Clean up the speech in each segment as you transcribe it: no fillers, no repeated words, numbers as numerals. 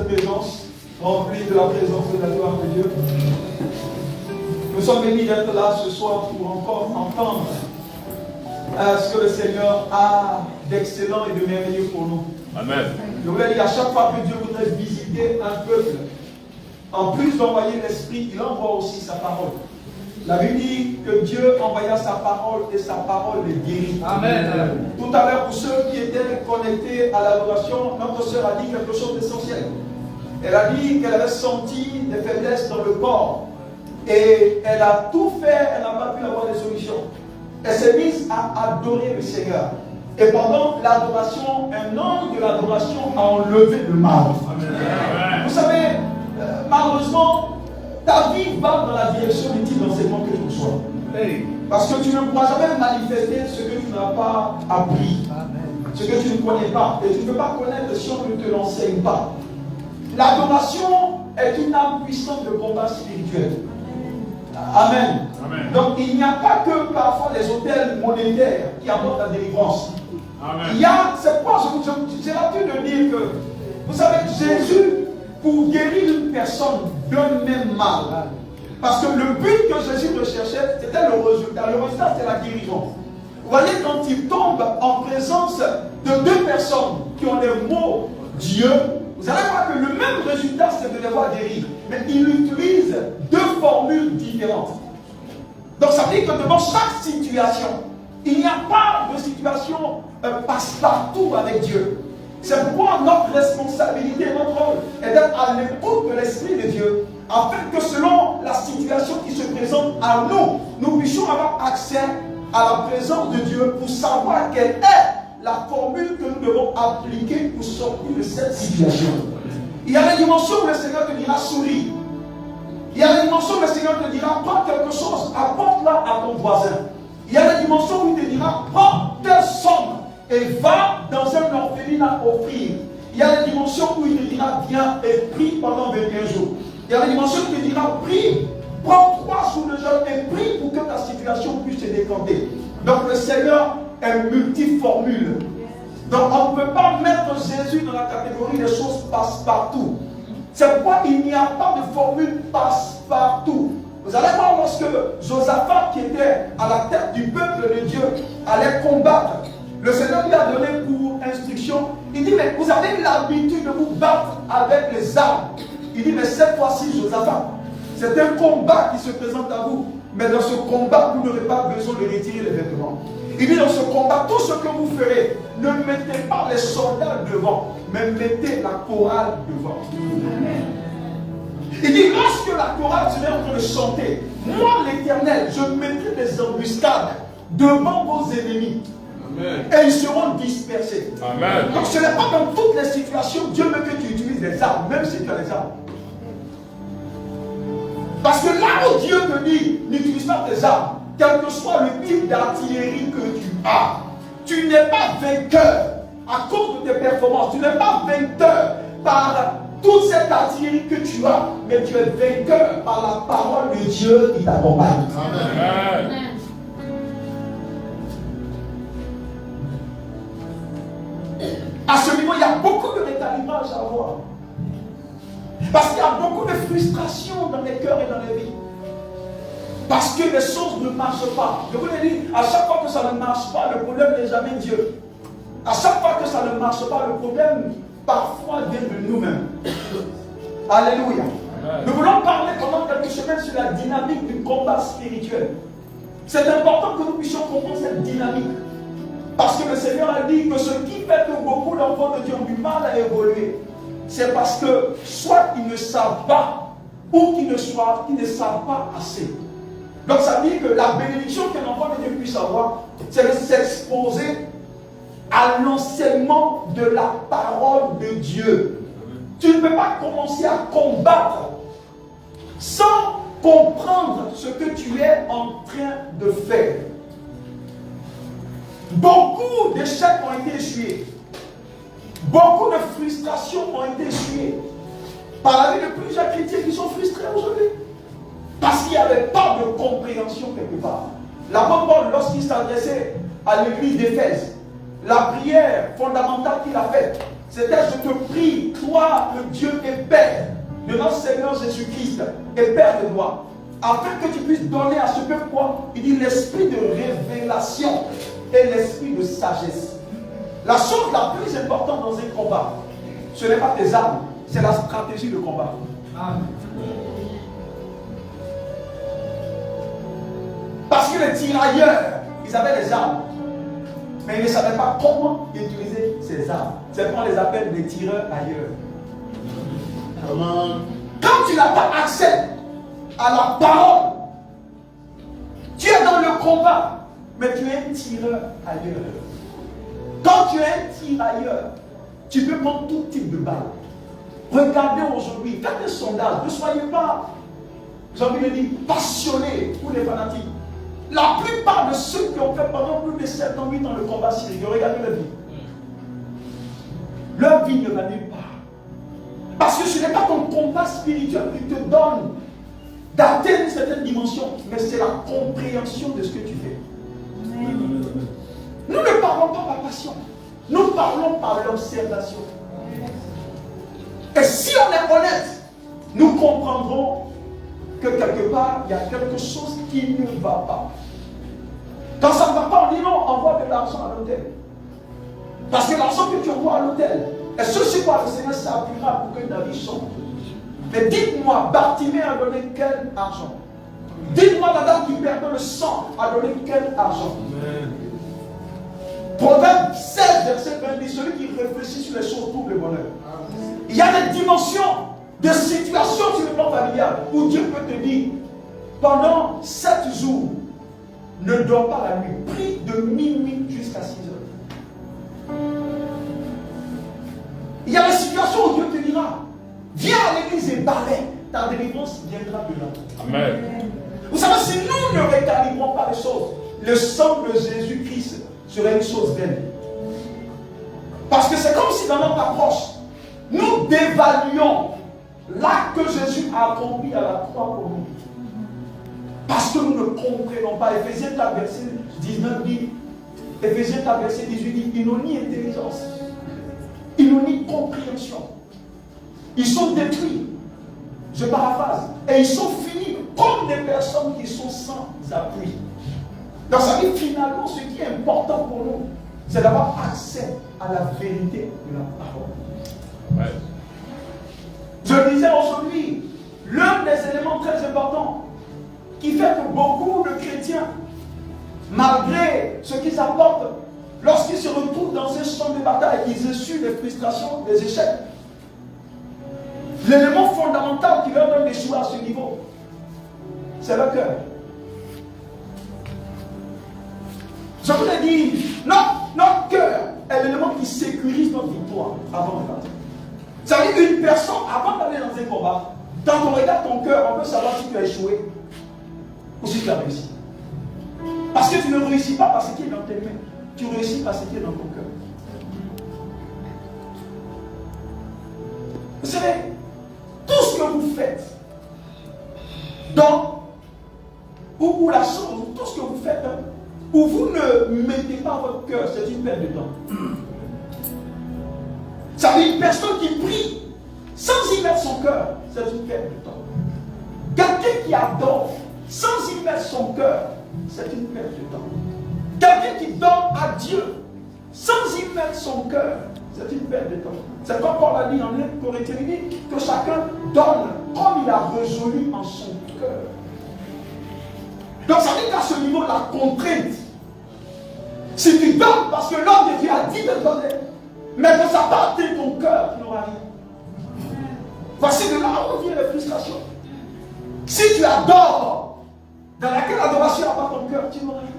cette maisons, remplis de la présence de la gloire de Dieu. Nous sommes bénis d'être là ce soir pour encore entendre ce que le Seigneur a d'excellent et de merveilleux pour nous. Amen. Je voulais dire, à chaque fois que Dieu voudrait visiter un peuple, en plus d'envoyer l'Esprit, il envoie aussi sa parole. La Bible dit que Dieu envoya sa parole et sa parole les guérit. Amen. Tout à l'heure, pour ceux qui étaient connectés à l'adoration, notre sœur a dit quelque chose d'essentiel. Elle a dit qu'elle avait senti des faiblesses dans le corps. Et elle a tout fait, elle n'a pas pu avoir des solutions. Elle s'est mise à adorer le Seigneur. Et pendant l'adoration, un ange de l'adoration a enlevé le mal. Amen. Vous savez, malheureusement, ta vie va dans la direction du type d'enseignement que tu reçois. Parce que tu ne pourras jamais manifester ce que tu n'as pas appris. Ce que tu ne connais pas. Et tu ne peux pas connaître si on ne te l'enseigne pas. L'adoration est une arme puissante de combat spirituel. Amen. Amen. Donc il n'y a pas que parfois les hôtels monétaires qui apportent la délivrance. Amen. Il y a, c'est pourquoi j'ai l'habitude de dire que, vous savez, Jésus, pour guérir une personne d'un même mal, parce que le but que Jésus recherchait, c'était le résultat. Le résultat, c'était la guérison. Vous voyez, quand il tombe en présence de deux personnes qui ont des mots Dieu, vous allez voir que le même résultat, c'est de les voir guérir. Mais il utilise deux formules différentes. Donc ça veut dire que devant chaque situation, il n'y a pas de situation passe-partout avec Dieu. C'est pourquoi notre responsabilité, notre rôle est d'être à l'écoute de l'Esprit de Dieu, afin que selon la situation qui se présente à nous, nous puissions avoir accès à la présence de Dieu pour savoir quelle est la formule que nous devons appliquer pour sortir de cette situation. Il y a des dimensions où le Seigneur te dira souris. Il y a des dimensions où le Seigneur te dira prends quelque chose, apporte-la à ton voisin. Il y a des dimensions où il te dira prends telle somme et va dans un orphelinat offrir. Il y a des dimensions où il te dira viens et prie pendant 21 jours. Il y a des dimensions où il te dira prie, prends 3 jours de jeûne et prie pour que ta situation puisse se décanter. Donc le Seigneur est multiformule. Donc on ne peut pas mettre Jésus dans la catégorie des choses passe-partout. C'est pourquoi il n'y a pas de formule passe-partout. Vous allez voir lorsque Josaphat, qui était à la tête du peuple de Dieu, allait combattre, le Seigneur lui a donné pour instruction, il dit, mais vous avez l'habitude de vous battre avec les armes. Il dit, mais cette fois-ci, Josaphat, c'est un combat qui se présente à vous. Mais dans ce combat, vous n'aurez pas besoin de retirer les vêtements. Il dit, dans ce combat, tout ce que vous ferez, ne mettez pas les soldats devant, mais mettez la chorale devant. Amen. Il dit, lorsque la chorale sera en train de chanter, moi l'Éternel, je mettrai des embuscades devant vos ennemis. Amen. Et ils seront dispersés. Amen. Donc ce n'est pas dans toutes les situations, Dieu veut que tu utilises des armes, même si tu as les armes. Parce que là où Dieu te dit, n'utilise pas tes armes, quel que soit le type d'artillerie que tu as, tu n'es pas vainqueur à cause de tes performances. Tu n'es pas vainqueur par toute cette artillerie que tu as, mais tu es vainqueur par la parole de Dieu qui t'accompagne. Amen. À ce niveau, il y a beaucoup de récalibrage à avoir. Parce qu'il y a beaucoup de frustration dans les cœurs et dans les vies. Parce que les choses ne marchent pas. Je vous l'ai dit, à chaque fois que ça ne marche pas, le problème n'est jamais Dieu. À chaque fois que ça ne marche pas, le problème parfois vient de nous-mêmes. Alléluia. Amen. Nous voulons parler pendant quelques semaines sur la dynamique du combat spirituel. C'est important que nous puissions comprendre cette dynamique. Parce que le Seigneur a dit que ce qui fait que beaucoup d'enfants de Dieu ont du mal à évoluer, c'est parce que soit ils ne savent pas, ou qu'ils ne savent pas assez. Donc ça veut dire que la bénédiction qu'un enfant de Dieu puisse avoir, c'est de s'exposer à l'enseignement de la parole de Dieu. Tu ne peux pas commencer à combattre sans comprendre ce que tu es en train de faire. Beaucoup d'échecs ont été essuyés. Beaucoup de frustrations ont été essuyées par la vie de plusieurs chrétiens qui sont frustrés aujourd'hui. Parce qu'il n'y avait pas de compréhension quelque part. L'apôtre Paul, lorsqu'il s'adressait à l'église d'Éphèse, la prière fondamentale qu'il a faite, C'était je te prie, toi, le Dieu et Père de notre Seigneur Jésus-Christ et Père de gloire, afin que tu puisses donner à ce peuple quoi? Il dit l'esprit de révélation et l'esprit de sagesse. La chose la plus importante dans un combat, ce n'est pas tes armes, c'est la stratégie de combat. Amen. Parce que les tirailleurs, ils avaient des armes, mais ils ne savaient pas comment utiliser ces armes. C'est pourquoi on les appelle les tireurs ailleurs. Amen. Quand tu n'as pas accès à la parole, tu es dans le combat, mais tu es un tireur ailleurs. Quand tu es un tirailleur, tu peux prendre tout type de balles. Regardez aujourd'hui, faites un sondage, ne soyez pas, j'ai envie de dire, passionnés ou les fanatiques. La plupart de ceux qui ont fait pendant plus de 7 ans, 8 ans le combat syrique, regardez leur vie. Leur vie ne va nulle part. Parce que ce n'est pas ton combat spirituel qui te donne d'atteindre une certaine dimension, mais c'est la compréhension de ce que tu fais. Nous ne parlons pas par passion, nous parlons par l'observation. Et si on est honnête, nous comprendrons que quelque part, il y a quelque chose qui ne va pas. Quand ça ne va pas, on dit non, envoie de l'argent à l'hôtel. Parce que l'argent que tu envoies à l'hôtel, et ce sur quoi le Seigneur s'appuiera pour que ta vie change. Mais dites-moi, Bartimée a donné quel argent? Dites-moi, la dame qui perdait le sang a donné quel argent? Proverbe 16, verset 20, celui qui réfléchit sur les choses trouve le bonheur. Il y a des dimensions de situations sur le plan familial où Dieu peut te dire, pendant 7 jours, ne dors pas la nuit, prie de minuit jusqu'à 6 heures. Il y a des situations où Dieu te dira, viens à l'église et balaie, ta délivrance viendra de là. Amen. Vous savez, si nous ne recalibrons pas les choses, le sang de Jésus-Christ serait une chose vaine. Parce que c'est comme si dans notre approche, nous dévaluons l'acte que Jésus a accompli à la croix pour nous. Parce que nous ne comprenons pas. Éphésiens 4, verset 19 dit, Éphésiens 4, verset 18 dit, ils n'ont ni intelligence, ils n'ont ni compréhension. Ils sont détruits. Je paraphrase. Et ils sont finis comme des personnes qui sont sans appui. Donc ça veut dire finalement, ce qui est important pour nous, c'est d'avoir accès à la vérité de la parole. Ouais. Je disais aujourd'hui, l'un des éléments très importants qui fait que beaucoup de chrétiens, malgré ce qu'ils apportent, lorsqu'ils se retrouvent dans un champ de bataille, ils essuient des frustrations, des échecs. L'élément fondamental qui leur donne d'échouer à ce niveau, c'est le cœur. Je voulais dire, notre cœur est l'élément qui sécurise notre victoire avant de battre. Ça veut dire qu'une personne, avant d'aller dans un combat, quand on regarde ton cœur, on peut savoir si tu as échoué ou si tu as réussi. Parce que tu ne réussis pas par ce qui est dans tes mains, tu réussis par ce qui est dans ton cœur. Vous savez, tout ce que vous faites, ou la chose, tout ce que vous faites, où vous ne mettez pas votre cœur, c'est une perte de temps. Ça veut dire une personne qui prie sans y mettre son cœur, c'est une perte de temps. Quelqu'un qui adore sans y mettre son cœur, c'est une perte de temps. Quelqu'un qui donne à Dieu sans y mettre son cœur, c'est une perte de temps. C'est comme Paul a dit dans 1 Corinthiens, il dit que chacun donne comme il a résolu en son cœur. Donc ça veut dire qu'à ce niveau, la contrainte, si tu donnes parce que l'homme de Dieu a dit de donner, mais que ça part de ton cœur, tu n'auras rien. Voici de là où vient la frustration. Si tu adores, dans laquelle l'adoration n'a pas ton cœur, tu n'auras rien.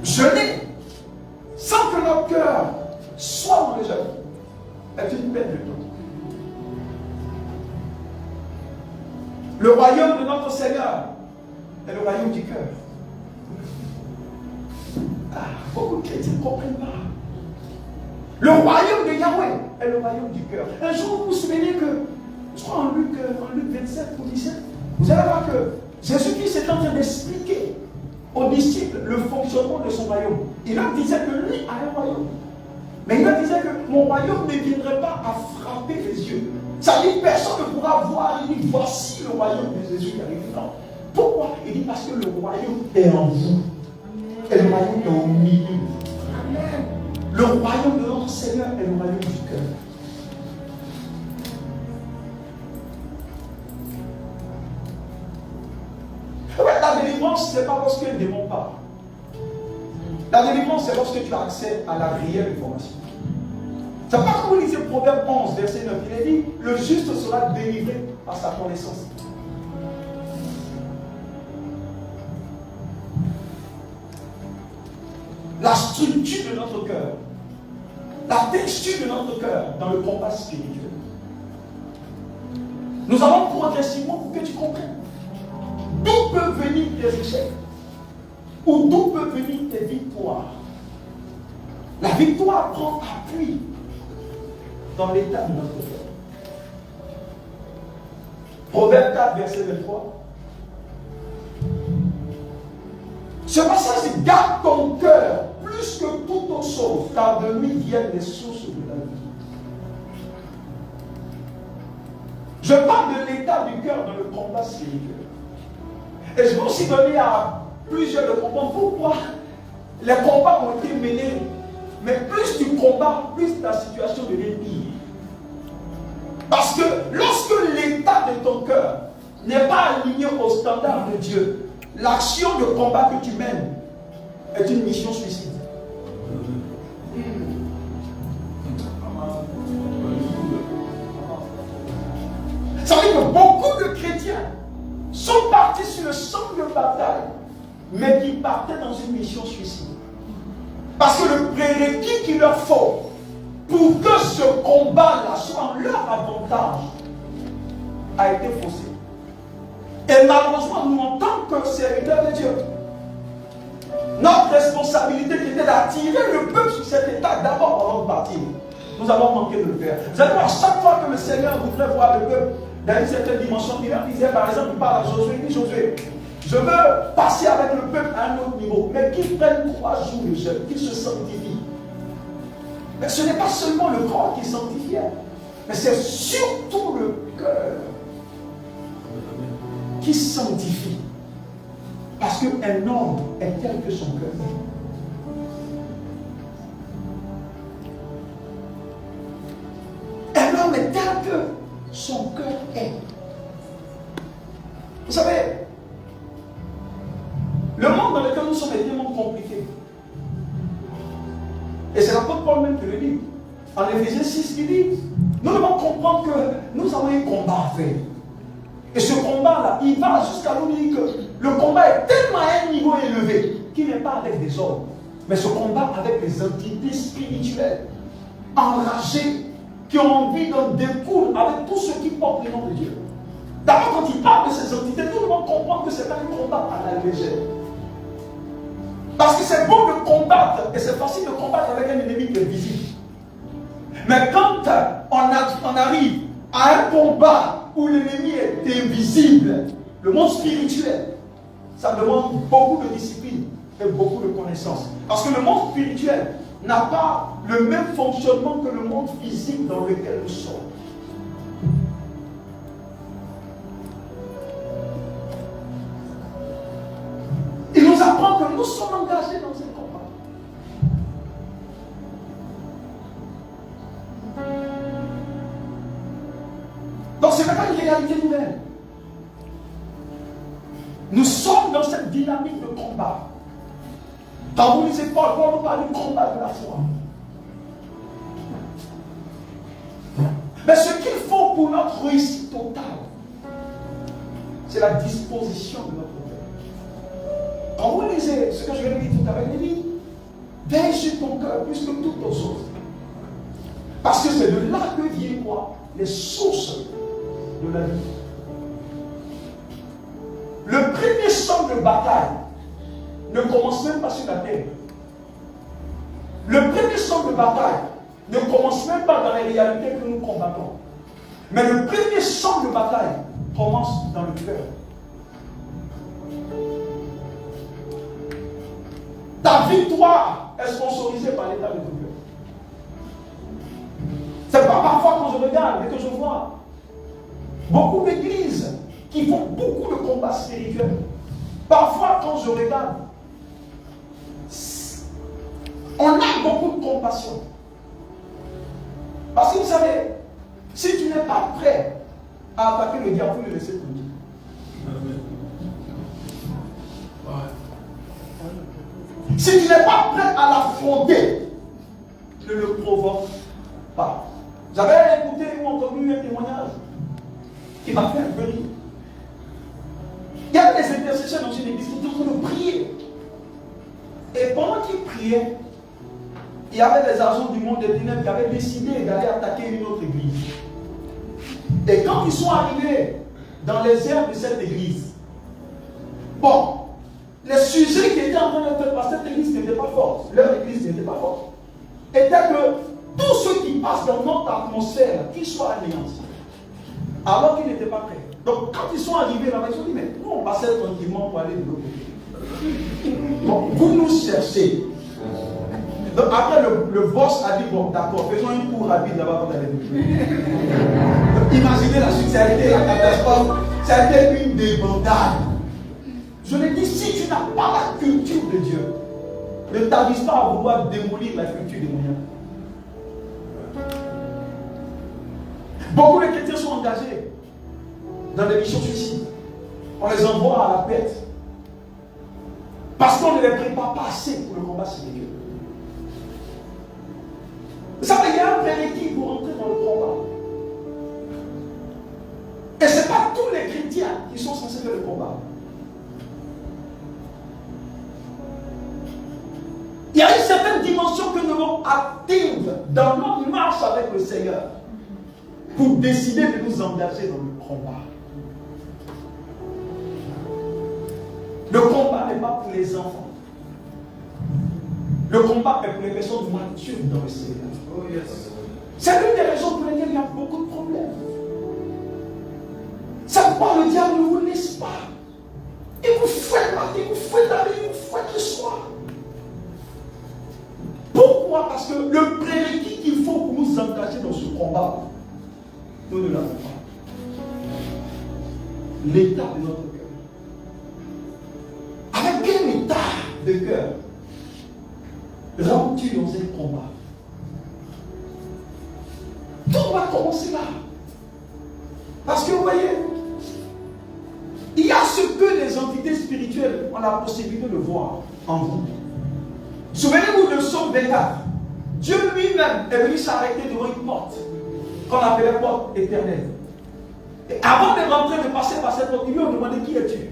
Jeûner sans que notre cœur soit dans les jeûnes est une peine de temps. Le royaume de notre Seigneur est le royaume du cœur. Beaucoup de chrétiens ne comprennent pas. Le royaume de Yahweh est le royaume du cœur. Un jour, vous vous souvenez que, je crois en Luc 27 ou 17, vous allez voir que Jésus-Christ est en train d'expliquer aux disciples le fonctionnement de son royaume. Il leur disait que lui a un royaume. Mais il leur disait que mon royaume ne viendrait pas à frapper les yeux. Ça dit que personne ne pourra voir. Il dit voici le royaume de Jésus qui arrive. Non. Pourquoi? Il dit parce que le royaume est en vous. Et le royaume est au milieu. Amen. Le royaume de notre Seigneur est le royaume du cœur. La délivrance, ce n'est pas parce que le démon parle. La délivrance, c'est lorsque tu as accès à la réelle information. C'est pas comme il dit Proverbe 11, verset 9. Il est dit, le juste sera délivré par sa connaissance. La structure de notre cœur, la texture de notre cœur dans le combat spirituel. Nous allons progressivement pour que tu comprennes d'où peuvent venir tes échecs ou d'où peuvent venir tes victoires. La victoire prend appui dans l'état de notre cœur. Proverbe 4, verset 23. Ce passage dit, garde ton cœur plus que toute autre chose, car de lui viennent les sources de la vie. Je parle de l'état du cœur dans le combat spirituel. Et je vais aussi donner à plusieurs de comprendre pourquoi les combats ont été menés. Mais plus tu combats, plus ta situation devient pire. Parce que lorsque l'état de ton cœur n'est pas aligné au standard de Dieu, l'action de combat que tu mènes est une mission suicide. Ça veut dire que beaucoup de chrétiens sont partis sur le champ de bataille, mais qui partaient dans une mission suicide. Parce que le prérequis qu'il leur faut pour que ce combat-là soit en leur avantage a été faussé. Et malheureusement, nous, en tant que serviteurs de Dieu, notre responsabilité qui était d'attirer le peuple sur cet état d'abord avant de partir, nous avons manqué de le faire. Vous savez, à chaque fois que le Seigneur voudrait voir le peuple dans une certaine dimension, il leur disait, par exemple, il parle à Josué, il dit, Josué, je veux passer avec le peuple à un autre niveau, mais qu'il prenne 3 jours de jeûne, qu'il se sanctifie. Mais ce n'est pas seulement le corps qui sanctifiait, mais c'est surtout le cœur qui sanctifie. Parce qu'un homme est tel que son cœur. Un homme est tel que son cœur est. Vous savez, le monde dans lequel nous sommes est tellement compliqué. Et c'est l'apôtre Paul même qui le dit. En Éphésiens 6, qui dit, nous devons comprendre que nous avons un combat à faire. Et ce combat-là, il va jusqu'à nous dire que le combat est tellement à un niveau élevé qu'il n'est pas avec des hommes, mais ce combat avec des entités spirituelles, enragées, qui ont envie d'en découdre avec tous ceux qui portent le nom de Dieu. D'abord, quand il parle de ces entités, nous devons comprendre que ce n'est pas un combat à la légère. Parce que c'est bon de combattre, et c'est facile de combattre avec un ennemi qui est visible. Mais quand on arrive à un combat où l'ennemi est invisible, le monde spirituel, ça demande beaucoup de discipline et beaucoup de connaissances. Parce que le monde spirituel n'a pas le même fonctionnement que le monde physique dans lequel nous sommes. Il nous apprend que nous sommes engagés dans ce combat. Donc c'est maintenant une réalité nouvelle. Nous sommes dans cette dynamique de combat. Quand vous lisez Paul, Paul nous parle du combat de la foi. Mais ce qu'il faut pour notre réussite totale, c'est la disposition de notre cœur. Quand vous lisez ce que je viens de dire tout à l'heure, il dit, veille sur ton cœur plus que toutes autres choses. Parce que c'est de là que viennent quoi? Les sources de la vie. Le premier champ de bataille ne commence même pas sur la terre. Le premier champ de bataille ne commence même pas dans les réalités que nous combattons. Mais le premier champ de bataille commence dans le cœur. Ta victoire est sponsorisée par l'état de ton cœur. C'est pas parfois quand je regarde et que je vois beaucoup d'églises qui font beaucoup de combats spirituels. Parfois quand je regarde, on a beaucoup de compassion. Parce que vous savez, si tu n'es pas prêt à attaquer le diable, il faut le laisser tranquille. Si tu n'es pas prêt à l'affronter, ne le provoque pas. J'avais écouté ou entendu un témoignage qui m'a fait un peu rire. Il y avait des intercesseurs dans une église qui étaient en train de prier. Et pendant qu'ils priaient, il y avait des agents du monde des ténèbres qui avaient décidé d'aller attaquer une autre église. Et quand ils sont arrivés dans les airs de cette église, bon, les sujets qui étaient en train de faire par cette église n'étaient pas forts. Leur église n'était pas forte. Était que tous ceux qui passent dans notre atmosphère, qu'ils soient anéantis, alors qu'ils n'étaient pas prêts. Donc quand ils sont arrivés là-bas, ils ont dit, mais nous on passait tranquillement pour aller de l'autre côté. Bon, vous nous cherchez. Donc après le boss a dit, bon d'accord, faisons un tour rapide là-bas pour aller de Imaginez la suite, ça a été une débandade. Je l'ai dit, si tu n'as pas la culture de Dieu, ne t'avise pas à vouloir démolir la culture des moyens. Beaucoup de chrétiens sont engagés dans des missions suicides. On les envoie à la pète. Parce qu'on ne les prépare pas assez pour le combat spirituel. Vous savez, il y a un prérequis pour entrer dans le combat. Et ce n'est pas tous les chrétiens qui sont censés faire le combat. Il y a une certaine dimension que nous devons atteindre dans notre marche avec le Seigneur pour décider de nous engager dans le combat. Le combat n'est pas pour les enfants. Le combat est pour les personnes matures dans le Seigneur. Oh yes. C'est l'une des raisons pour lesquelles il y a beaucoup de problèmes. C'est pourquoi le diable ne vous laisse pas. Il vous fouette matin, il vous fouette la nuit, il vous fouette le soir. Pourquoi? Parce que le prérequis qu'il faut pour nous engager dans ce combat, nous ne l'avons pas. L'état de notre cœur. Avec quel état de cœur rentres-tu dans un combat? Tout va commencer là. Parce que vous voyez, il y a ce que les entités spirituelles ont la possibilité de voir en vous. Souvenez-vous de Psaume 24. Dieu lui-même est venu s'arrêter devant une porte qu'on appelait porte éternelle. Et avant de rentrer, de passer par cette porte, il lui a demandé qui es-tu?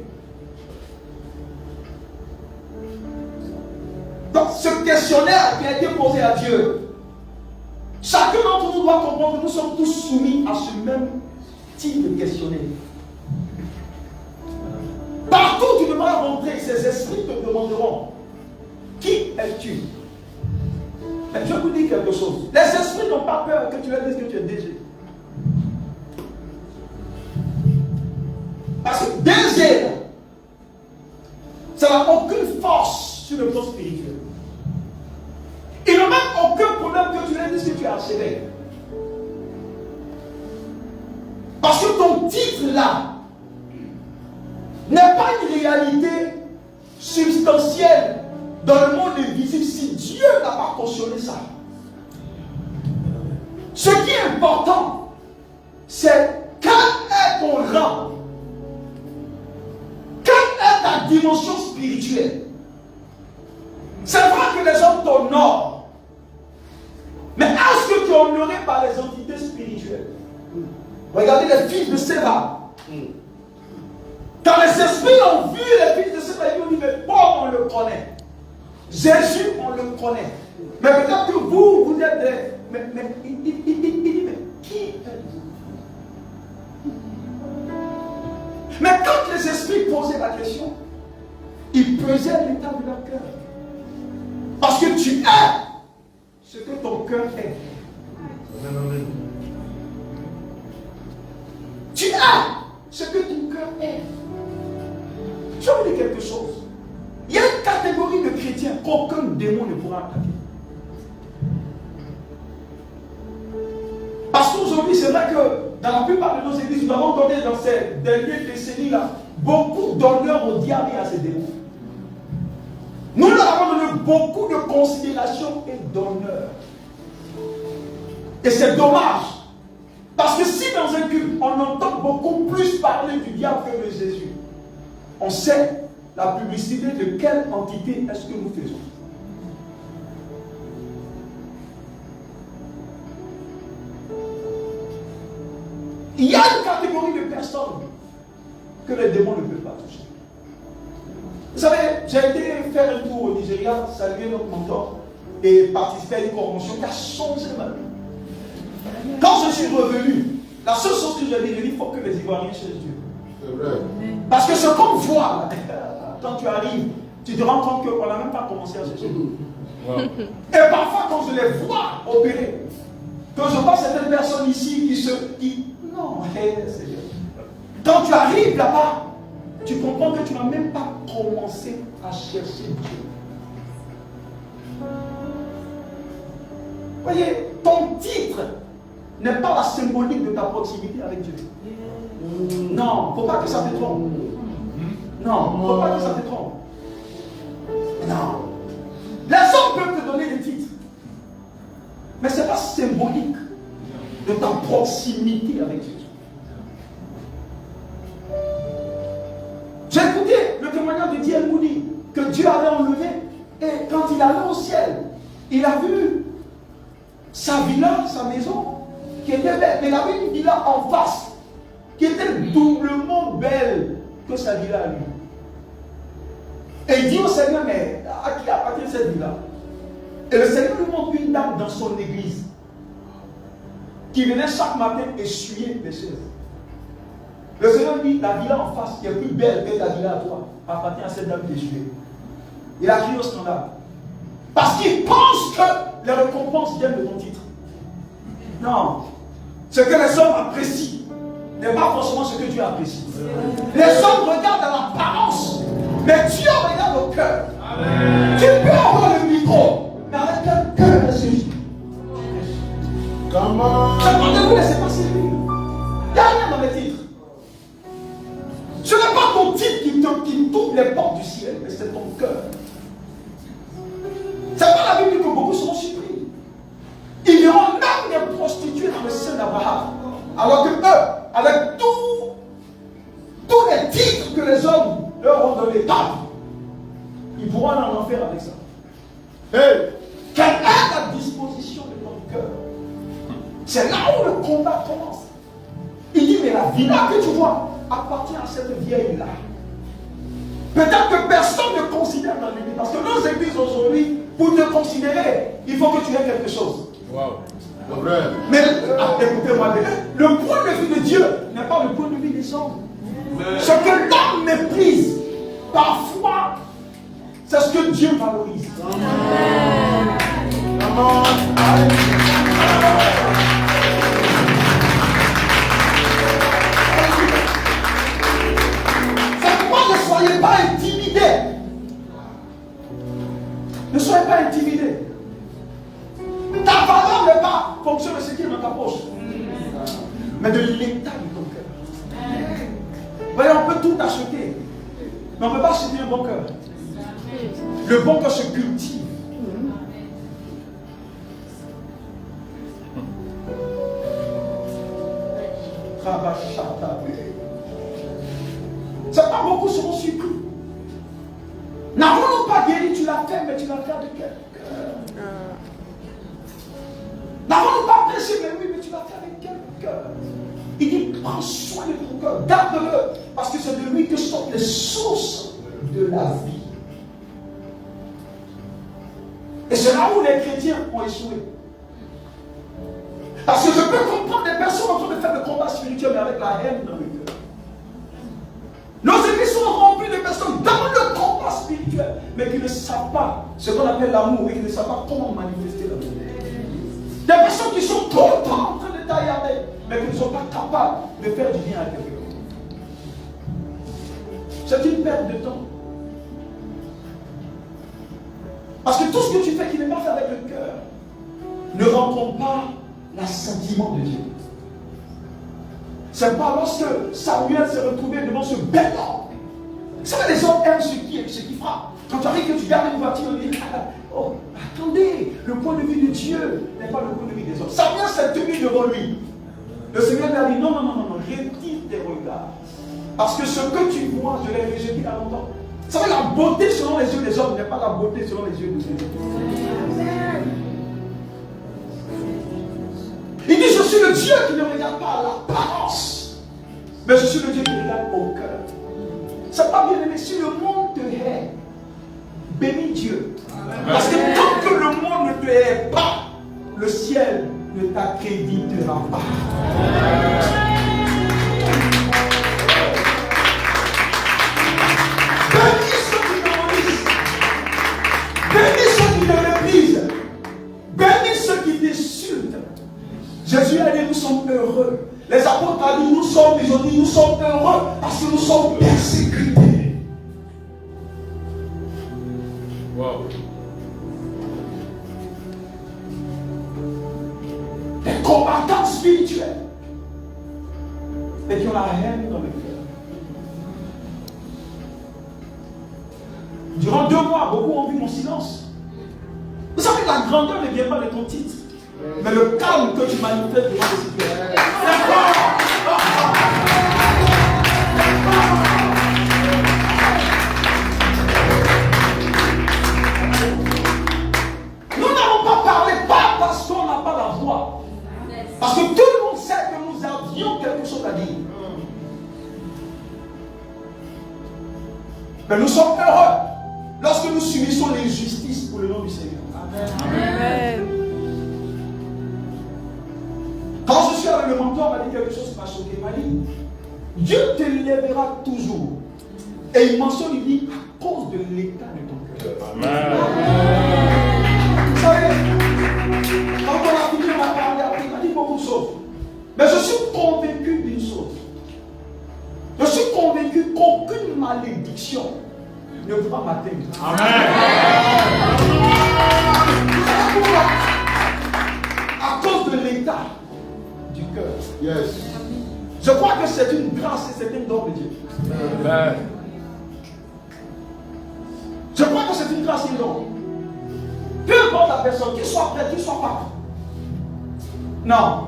Donc ce questionnaire qui a été posé à Dieu, chacun d'entre nous doit comprendre que nous sommes tous soumis à ce même type de questionnaire. Partout où tu devras rentrer, ces esprits te demanderont qui es-tu? Mais je vous dis quelque chose. Les esprits n'ont pas peur que tu leur dises que tu es DG. Parce que DG, ça n'a aucune force sur le plan spirituel. Ils n'ont même aucun problème que tu leur dises que tu es archevêque. Parce que ton titre là n'est pas une réalité substantielle dans le monde invisible si Dieu n'a pas cautionné ça. Ce qui est important, c'est quel est ton rang, quelle est ta dimension spirituelle. C'est vrai que les hommes t'honorent, mais est-ce que tu es honoré par les entités spirituelles? Regardez les fils de Séba. Quand les esprits ont vu les fils de Séba, ils ont dit, mais Paul, on le connaît. Jésus, on le connaît. Mais peut-être que vous êtes des... Mais il dit, mais qui êtes-vous? Mais quand les esprits posaient la question, ils pesaient l'état de leur cœur. Parce que tu es ce que ton cœur est. Tu es ce que ton cœur est. Je vous dis quelque chose. Il y a une catégorie de chrétiens qu'aucun démon ne pourra attaquer. Parce qu'aujourd'hui, c'est vrai que dans la plupart de nos églises, nous avons donné dans ces dernières décennies-là beaucoup d'honneur au diable et à ses démons. Nous leur avons donné beaucoup de considération et d'honneur. Et c'est dommage. Parce que si dans un culte, on entend beaucoup plus parler du diable que de Jésus, on sait la publicité de quelle entité est-ce que nous faisons. Il y a une catégorie de personnes que les démons ne peuvent pas toucher. Vous savez, j'ai été faire un tour au Nigeria, saluer notre mentor et participer à une convention qui a changé ma vie. Quand je suis revenu, la seule chose que j'ai dit, il faut que les Ivoiriens cherchent Dieu. C'est vrai. Parce que ce qu'on voit, quand tu arrives, tu te rends compte qu'on n'a même pas commencé à chercher Dieu. Wow. Et parfois, quand je les vois opérer, quand je vois certaines personnes ici qui non, Seigneur. Quand tu arrives là-bas, tu comprends que tu n'as même pas commencé à chercher Dieu. Voyez, ton titre n'est pas la symbolique de ta proximité avec Dieu. Non, il ne faut pas que ça te trompe. Non, il ne faut pas que ça te trompe. Non. Les hommes peuvent te donner des titres. Mais ce n'est pas symbolique de ta proximité avec Dieu. J'ai écouté le témoignage de D.L. Moody que Dieu avait enlevé. Et quand il allait au ciel, il a vu sa villa, sa maison, qui était belle. Mais il avait une villa en face, qui était doublement belle que sa villa à lui. Et il dit au Seigneur, mais à qui appartient cette villa? Et le Seigneur lui montre une dame dans son église qui venait chaque matin essuyer les chaises. Le Seigneur dit, la villa en face, qui est plus belle que ta villa à toi, appartient à cette dame d'essuyer. Il a crié au scandale. Parce qu'il pense que les récompenses viennent de ton titre. Non. Ce que les hommes apprécient n'est pas forcément ce que Dieu apprécie. Les hommes regardent à l'apparence, mais Dieu regarde au cœur. Amen. Tu peux avoir le micro, mais avec quel cœur est celui? Comment? Ne vous laissez pas servir. Il n'y a rien dans les titres. Ce n'est pas ton titre qui t'ouvre les portes du ciel, mais c'est ton cœur. C'est pas la Bible que beaucoup seront surpris. Ils verront même des prostituées dans le sein d'Abraham. Alors que eux, avec tous les titres que les hommes leur ont donnés, ils pourront aller en enfer avec ça. Hey, quelle est la disposition de ton cœur? C'est là où le combat commence. Il dit, mais la villa que tu vois appartient à cette vieille-là. Peut-être que personne ne considère dans l'église. Parce que nos églises aujourd'hui, pour te considérer, il faut que tu aies quelque chose. Wow. Mais écoutez-moi bien, le point de vue de Dieu n'est pas le point de vue des hommes. Ce que l'homme méprise, parfois, c'est ce que Dieu valorise. Amen. Amen. Ne soyez pas intimidés. Ne soyez pas intimidés. Ta valeur n'est pas fonction de ce qui est dans ta poche, mais de l'état de ton cœur. Vous voyez, on peut tout acheter, mais on ne peut pas acheter un bon cœur. Le bon cœur se cultive. C'est pas beaucoup seront surpris. N'avons-nous pas guéri? Tu l'as fait, mais tu l'as fait avec quel cœur? N'avons-nous pas prêché? Mais oui, mais tu l'as fait avec quel cœur? Il dit, prends soin de ton cœur, garde-le, parce que c'est de lui que sortent les sources de la vie. Et c'est là où les chrétiens ont échoué. Parce que je peux comprendre des personnes en train de faire des combats spirituels, mais avec la haine dans le cœur. Nos églises sont remplies de personnes dans le combat spirituel, mais qui ne savent pas ce qu'on appelle l'amour et qui ne savent pas comment manifester l'amour. Des personnes qui sont tout le temps en train de taillarder, mais qui ne sont pas capables de faire du bien à quelqu'un. C'est une perte de temps. Parce que tout ce que tu fais qui n'est pas fait avec le cœur ne rencontre pas l'assentiment de Dieu. C'est pas lorsque Samuel s'est retrouvé devant ce bel homme. Vous savez, les hommes aiment ce qui frappe. Quand tu arrives que tu gardes une voiture, on dit, oh, attendez, le point de vue de Dieu n'est pas le point de vue des hommes. Samuel s'est tenu devant lui. Le Seigneur lui a dit, non, retire tes regards. Parce que ce que tu vois, je l'ai rejeté il y a longtemps. Vous savez, la beauté selon les yeux des hommes n'est pas la beauté selon les yeux de Dieu. Il dit, je suis le Dieu qui ne regarde pas à l'apparence, mais je suis le Dieu qui regarde au cœur. C'est pas bien aimé, si le monde te hait, bénis Dieu. Parce que tant que le monde ne te hait pas, le ciel ne t'accréditera pas. Bénis ceux qui te maudissent. Bénis ceux qui te méprisent. Bénis ceux qui t'insultent. Jésus a dit, nous sommes heureux. Les apôtres ont dit, ils ont dit, nous sommes heureux parce que nous sommes persécutés. Wow. Des combattants spirituels, et qui ont la haine dans le cœur. Durant 2 mois, beaucoup ont vu mon silence. Vous savez, la grandeur ne vient pas de ton titre, mais le calme que tu manifestes devant les situations. Nous n'avons pas parlé, pas parce qu'on n'a pas la voix. Parce que tout le monde sait que nous avions quelque chose à dire. Mais nous sommes heureux lorsque nous subissons l'injustice pour le nom du Seigneur. Amen. Quand je suis avec le mentor, il m'a dit quelque chose qui m'a choqué. Il m'a dit, Dieu te lèvera toujours. Et il mentionne, il dit, à cause de l'état de ton cœur. Amen. Vous savez, quand on a fini, on a parlé après, il m'a dit beaucoup de choses. Mais je suis convaincu d'une chose. Je suis convaincu qu'aucune malédiction ne pourra m'atteindre. Amen. À cause de l'état du cœur. Yes. Je crois que c'est une grâce et c'est un don de Dieu. Amen. Je crois que c'est une grâce et un don. Peu importe la personne, qu'il soit prêt, qu'il soit pas. Non.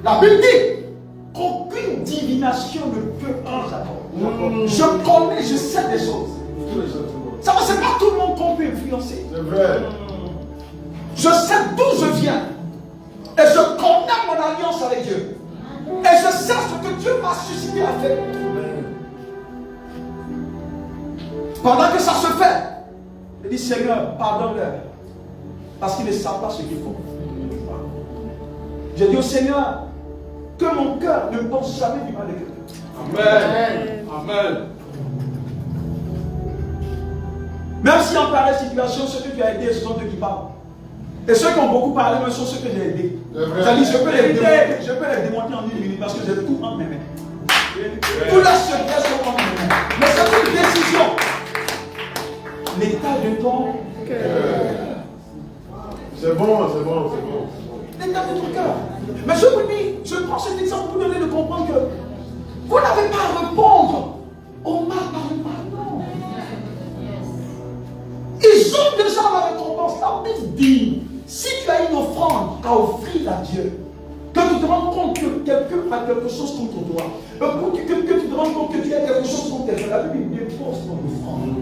La Bible dit qu'aucune divination ne peut en Je connais, je sais des choses. Ça va, c'est pas tout le monde qu'on peut influencer. C'est vrai. Je sais d'où je viens. Et je connais mon alliance avec Dieu. Et je sais ce que Dieu m'a suscité à faire. Pendant que ça se fait, je dis, Seigneur, pardonne-leur. Parce qu'ils ne savent pas ce qu'ils font. Je dis au Seigneur, que mon cœur ne pense jamais du mal de quelqu'un. Amen. Amen. Même si en pareille situation, ceux que tu as aidés, ce sont eux qui parlent. Et ceux qui ont beaucoup parlé, ce sont ceux que j'ai aidés. C'est-à-dire, je peux les démonter en 1 minute parce que j'ai tout entre mes mains. Tout leur secret sont entre mes mains. Mais c'est une décision. L'état de ton cœur. C'est bon, c'est bon, c'est bon. L'état de ton cœur. Mais je vous dis, je prends cet exemple pour vous donner de comprendre que vous n'avez pas à répondre au mal par le mal. Non. Ils ont déjà la récompense. La Bible dit, si tu as une offrande à offrir à Dieu, que tu te rends compte que quelqu'un a quelque chose contre toi, que tu te rends compte que tu as quelque chose contre tes frères, la Bible dépose ton offrande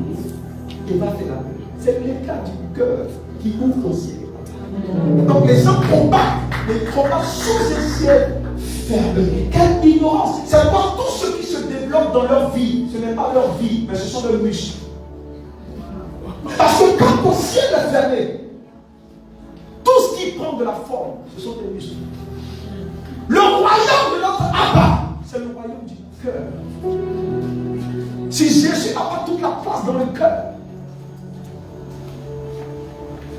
et va faire la paix. C'est l'état du cœur qui ouvre au ciel. Donc les gens combattent sous un ciel fermé. Quelle ignorance! C'est pas tout ce qui se développe dans leur vie, ce n'est pas leur vie, mais ce sont leurs muscles. Parce que quand ton ciel est fermé, tout ce qui prend de la forme, ce sont tes muscles. Le royaume de notre Abba, c'est le royaume du cœur. Si Jésus n'a pas toute la place dans le cœur,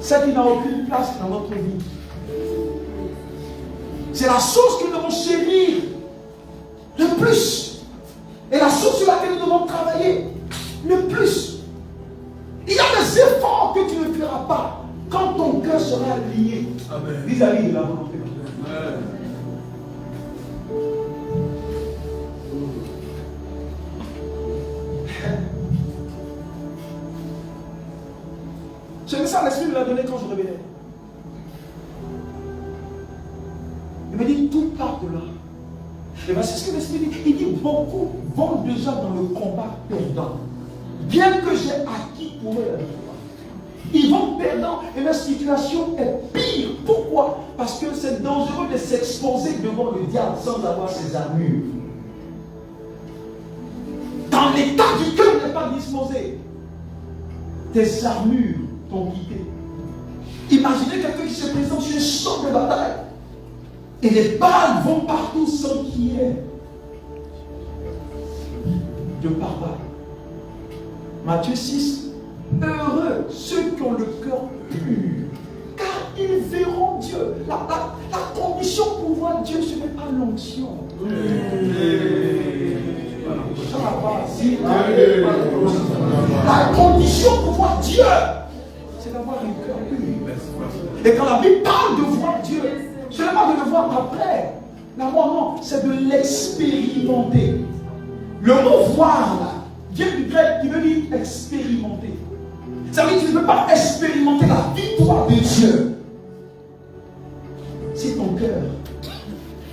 c'est qu'il n'a aucune place dans notre vie. C'est la chose que nous devons chérir le plus. Et la chose sur laquelle nous devons travailler le plus. Il y a des efforts que tu ne feras pas. la volonté de Dieu. C'est ça, l'Esprit me l'a donné quand je revenais. Il me dit, tout part de là. Et bien c'est ce que l'Esprit dit. Il dit, beaucoup vont déjà dans le combat perdant. Bien que j'ai acquis pour eux la victoire. Ils vont perdant et la situation est pire. Pourquoi? Parce que c'est dangereux de s'exposer devant le diable sans avoir ses armures. Dans l'état du cœur n'est pas disposé. Tes armures t'ont quitté. Imaginez quelqu'un qui se présente sur un champ de bataille. Et les balles vont partout sans qu'il y ait de pare-balles. Matthieu 6. Heureux ceux qui ont le cœur pur, car ils verront Dieu. La condition pour voir Dieu, ce n'est pas l'onction. La condition pour voir Dieu, c'est d'avoir un cœur pur. Et quand la Bible parle de voir Dieu, ce n'est pas de le voir après. La voir, non, c'est de l'expérimenter. Le mot voir, là, vient du grec qui veut dire expérimenter. Ça veut dire que tu ne peux pas expérimenter la victoire de Dieu si ton cœur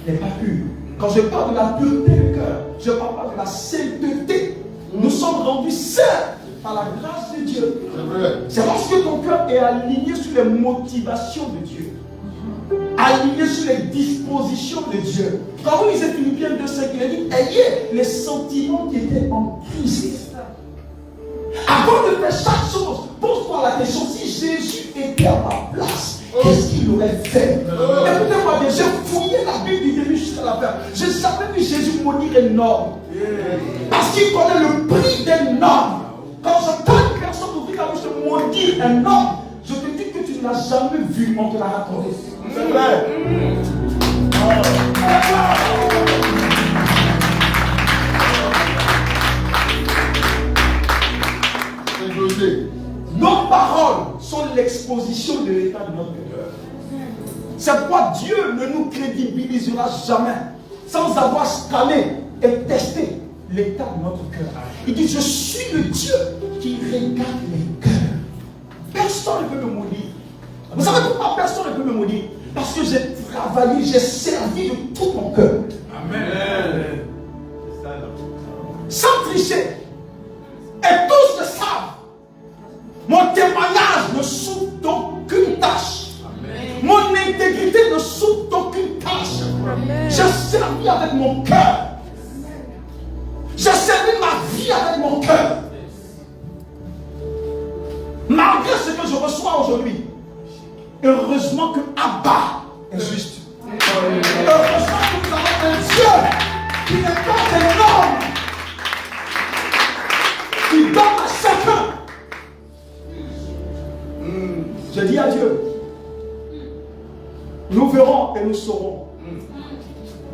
n'est pas pur. Quand je parle de la pureté du cœur, je ne parle pas de la sainteté. Nous sommes rendus saints par la grâce de Dieu. C'est lorsque ton cœur est aligné sur les motivations de Dieu, aligné sur les dispositions de Dieu. Quand vous lisez Philippiens 2:5, il a dit, ayez les sentiments qui étaient en Christ. Avant de faire chaque chose, pose-toi la question, si Jésus était à ma place, qu'est-ce qu'il aurait fait? Écoutez-moi bien, j'ai fouillé la Bible du début jusqu'à la fin. Je savais que Jésus maudit un homme. Parce qu'il connaît le prix d'un homme. Quand j'entends une personne ouvrir la bouche de maudire un homme, je te dis que tu ne l'as jamais vu, on te l'a raconté. C'est vrai. Nos paroles sont l'exposition de l'état de notre cœur. C'est pourquoi Dieu ne nous crédibilisera jamais sans avoir scanné et testé l'état de notre cœur. Il dit, je suis le Dieu qui regarde les cœurs. Personne ne peut me maudire. Vous savez pourquoi personne ne peut me maudire? Parce que j'ai travaillé, j'ai servi de tout mon cœur. Amen. Sans tricher. Et tous le savent. Mon témoignage ne souffre d'aucune tâche. Amen. Mon intégrité ne souffre d'aucune tâche. J'ai servi avec mon cœur. J'ai servi ma vie avec mon cœur. Malgré ce que je reçois aujourd'hui, heureusement que Abba est juste. Heureusement que nous avons un Dieu qui n'est pas un homme, qui donne à chacun. Je dis à Dieu, nous verrons et nous saurons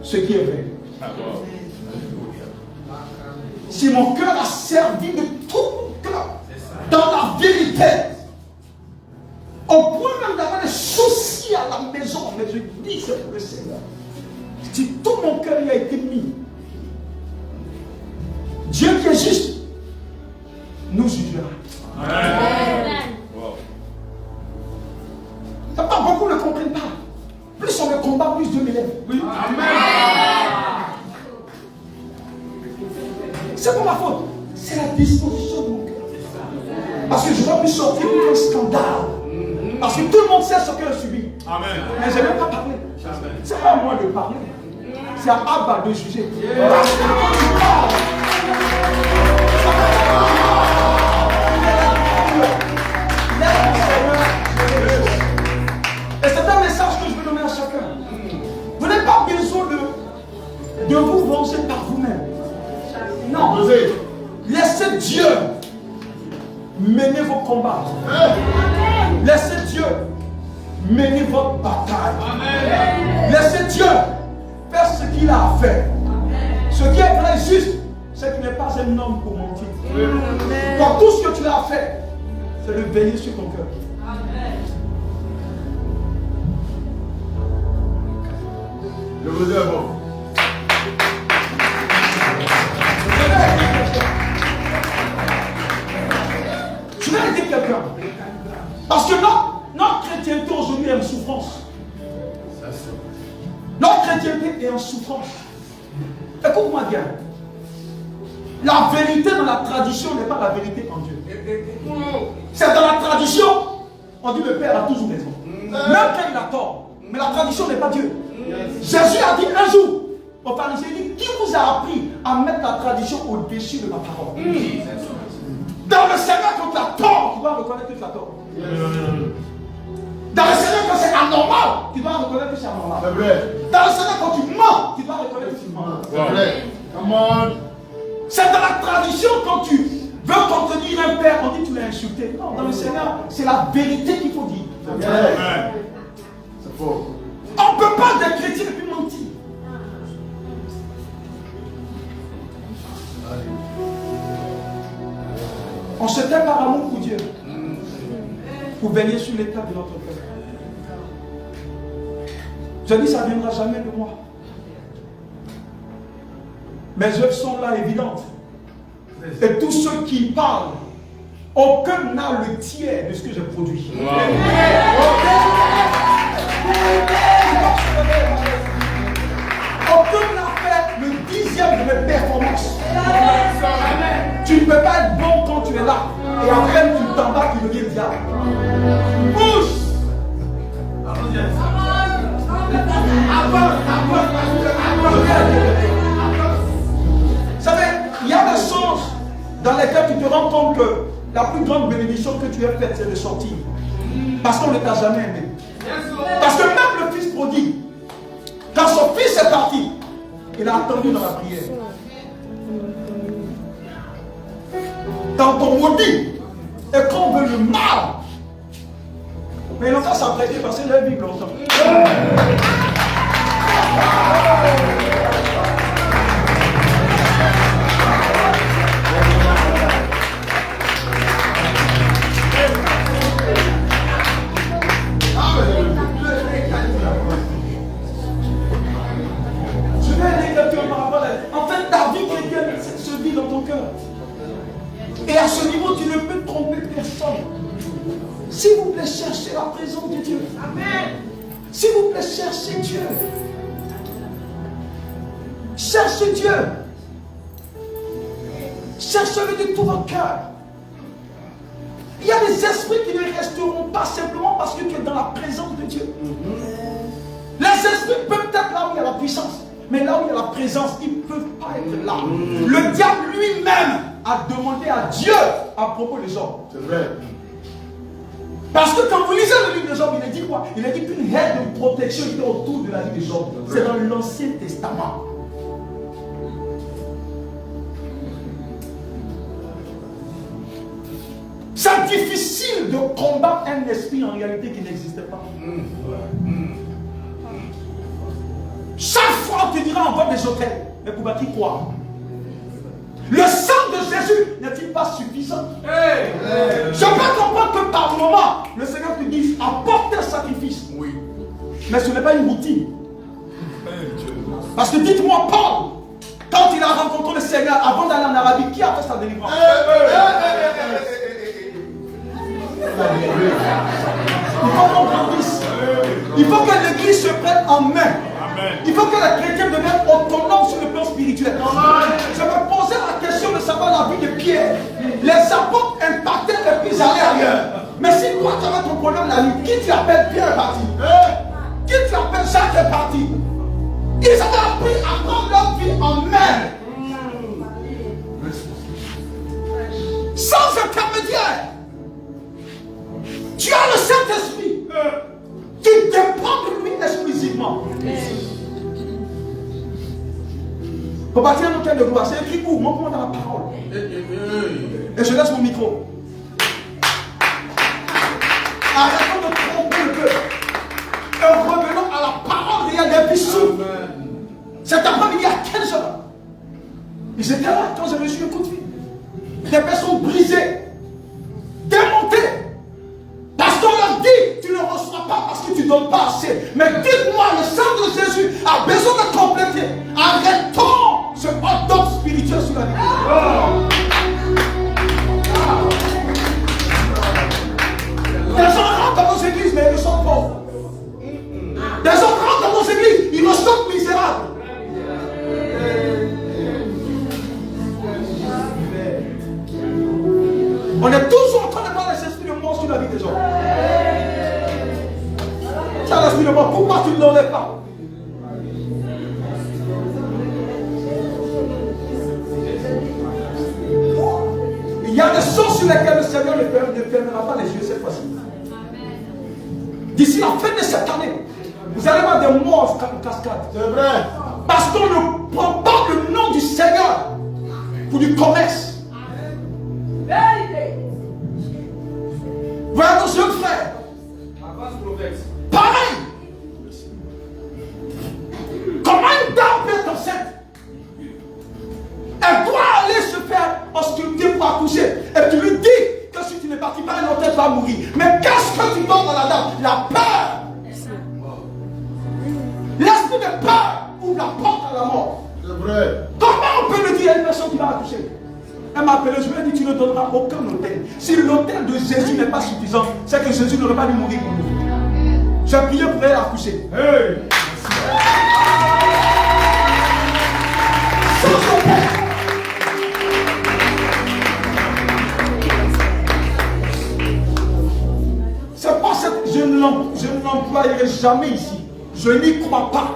ce qui est vrai. Si mon cœur a servi de tout mon cœur dans la vérité, au point même d'avoir des soucis à la maison, mais je dis c'est pour le Seigneur. Si tout mon cœur y a été mis, Dieu qui est juste nous jugera. Amen. Pas beaucoup ne comprennent pas. Plus on me combat, plus Dieu m'élève. Oui. Amen. C'est pas ma faute. C'est la disposition de mon cœur. Parce que je dois plus sortir d'un scandale. Parce que tout le monde sait ce qu'elle a subi. Amen. Mais je n'ai même pas parlé. C'est pas à moi de parler. C'est à Abba de juger. Parce que quand tu parles, et c'est un message que je veux donner à chacun. Vous n'avez pas besoin de vous venger par vous-même. Non. Laissez Dieu mener vos combats. Laissez Dieu mener votre bataille. Laissez Dieu faire ce qu'il a à faire. Ce qui est vrai et juste, c'est qu'il n'est pas un homme pour mentir. Donc tout ce que tu as fait, c'est de veiller sur ton cœur. Je vous dis bon. Je vais aider quelqu'un. Parce que notre chrétienté aujourd'hui est en souffrance. Notre chrétienté est en souffrance. Écoute-moi bien. La vérité dans la tradition n'est pas la vérité en Dieu. C'est dans la tradition, on dit le Père a toujours raison. Même quand il a tort. Mais la tradition n'est pas Dieu. Jésus a dit un jour aux pharisiens, il dit, qui vous a appris à mettre la tradition au-dessus de ma parole? Dans le Seigneur, quand tu as tort, tu dois reconnaître que tu as tort. Dans le Seigneur, quand c'est anormal, tu dois reconnaître que c'est anormal. Dans le Seigneur, quand tu mens, tu dois reconnaître que tu mens. C'est dans la tradition, quand tu veux contenir un père, on dit que tu l'as insulté. Non, dans le Seigneur, c'est la vérité qu'il faut dire. C'est faux. On ne peut pas être chrétien et puis mentir. On se tait par amour pour Dieu. Pour veiller sur l'état de notre cœur. Je dis, ça ne viendra jamais de moi. Mes œuvres sont là évidentes. Et tous ceux qui parlent, aucun n'a le tiers de ce que j'ai produit. Aucun n'a fait le 10e de mes performances. Tu ne peux pas être bon quand tu es là. Et après tu t'en vas, tu deviens diable. Pousse. Vous savez, il y a des sens dans lesquels tu te rends compte que la plus grande bénédiction que tu as faite, c'est de sortir. Parce qu'on ne t'a jamais aimé. Parce que même le fils prodigue, quand son fils est parti, il a attendu dans la prière. Quand on maudit, et qu'on veut le mal, mais il n'a qu'à s'apprêter parce qu'il a vécu longtemps. Je vais aller quelqu'un par rapport à... En fait, ta vie chrétienne se vit dans ton cœur. Et à ce niveau, tu ne peux tromper personne. S'il vous plaît, cherchez la présence de Dieu. Amen. S'il vous plaît, cherchez Dieu. Cherchez Dieu. Cherchez-le de tout votre cœur. Il y a des esprits qui ne resteront pas simplement parce que tu es dans la présence de Dieu. Les esprits peuvent être là où il y a la puissance. Mais là où il y a la présence, ils ne peuvent pas être là. Le diable lui-même a demandé à Dieu à propos des hommes. C'est vrai. Parce que quand vous lisez le livre des hommes, il a dit quoi? Il a dit qu'une aide de protection était autour de la vie des hommes. C'est dans l'Ancien Testament. C'est difficile de combattre un esprit en réalité qui n'existait pas. Chaque fois on te dira on va des hôtels, mais pour qui croire? Le sang de Jésus n'est-il pas suffisant? Je peux comprendre que par moment, le Seigneur te dit apporte un sacrifice. Oui. Mais ce n'est pas une routine. Parce que dites-moi, Paul, quand il a rencontré le Seigneur avant d'aller en Arabie, qui a fait sa délivrance? Il faut qu'on grandisse. Il faut que l'Église se prenne en main. Il faut que les chrétiens deviennent autonomes sur le plan spirituel. Je me posais la question de savoir la vie de Pierre. Les apôtres impactaient et puis allaient ailleurs. Mais si toi tu avais ton problème la nuit, qui tu appelles Pierre est parti? Qui tu appelles Jacques est parti? Ils avaient appris à prendre leur vie en main. Sans intermédiaire. Tu as le Saint-Esprit. Tu dépends de lui exclusivement. Pour bâtir un hôtel de gloire, c'est écrit où? Montre-moi dans la parole. Et je laisse mon micro. Arrêtons de tromper le peuple. Et revenons à la parole réelle des bisous. Cet après-midi à 15 heures. Ils étaient là quand j'ai reçu un coup de fil. Des personnes brisées, démontées. Parce qu'on leur dit, tu ne reçois pas parce que tu ne donnes pas assez. Mais dites-moi, le sang de Jésus a besoin de sur lesquels le Seigneur ne fermera pas les yeux cette fois-ci. D'ici la fin de cette année, vous allez voir des morts en cascade. C'est vrai. Parce qu'on ne prend pas le nom du Seigneur pour du commerce. Voilà nos jeunes frères. Pareil. Comment une dame peut être enceinte? Elle doit aller se faire ausculter pour accoucher. Et tu lui dis que si tu n'es parti pas, elle autre va mourir. Mais qu'est-ce que tu donnes dans la dame? La peur. L'esprit de peur ouvre la porte à la mort. C'est vrai. Comment on peut le dire à une personne qui va accoucher? Elle m'a appelé, je lui ai dit, tu ne donneras aucun hôtel. Si l'hôtel de Jésus n'est pas suffisant, c'est que Jésus n'aurait pas dû mourir pour nous. J'ai prié pour elle accoucher. Hey. Sans hôtel. C'est pas cette... Je ne l'employerai jamais ici. Je n'y crois pas.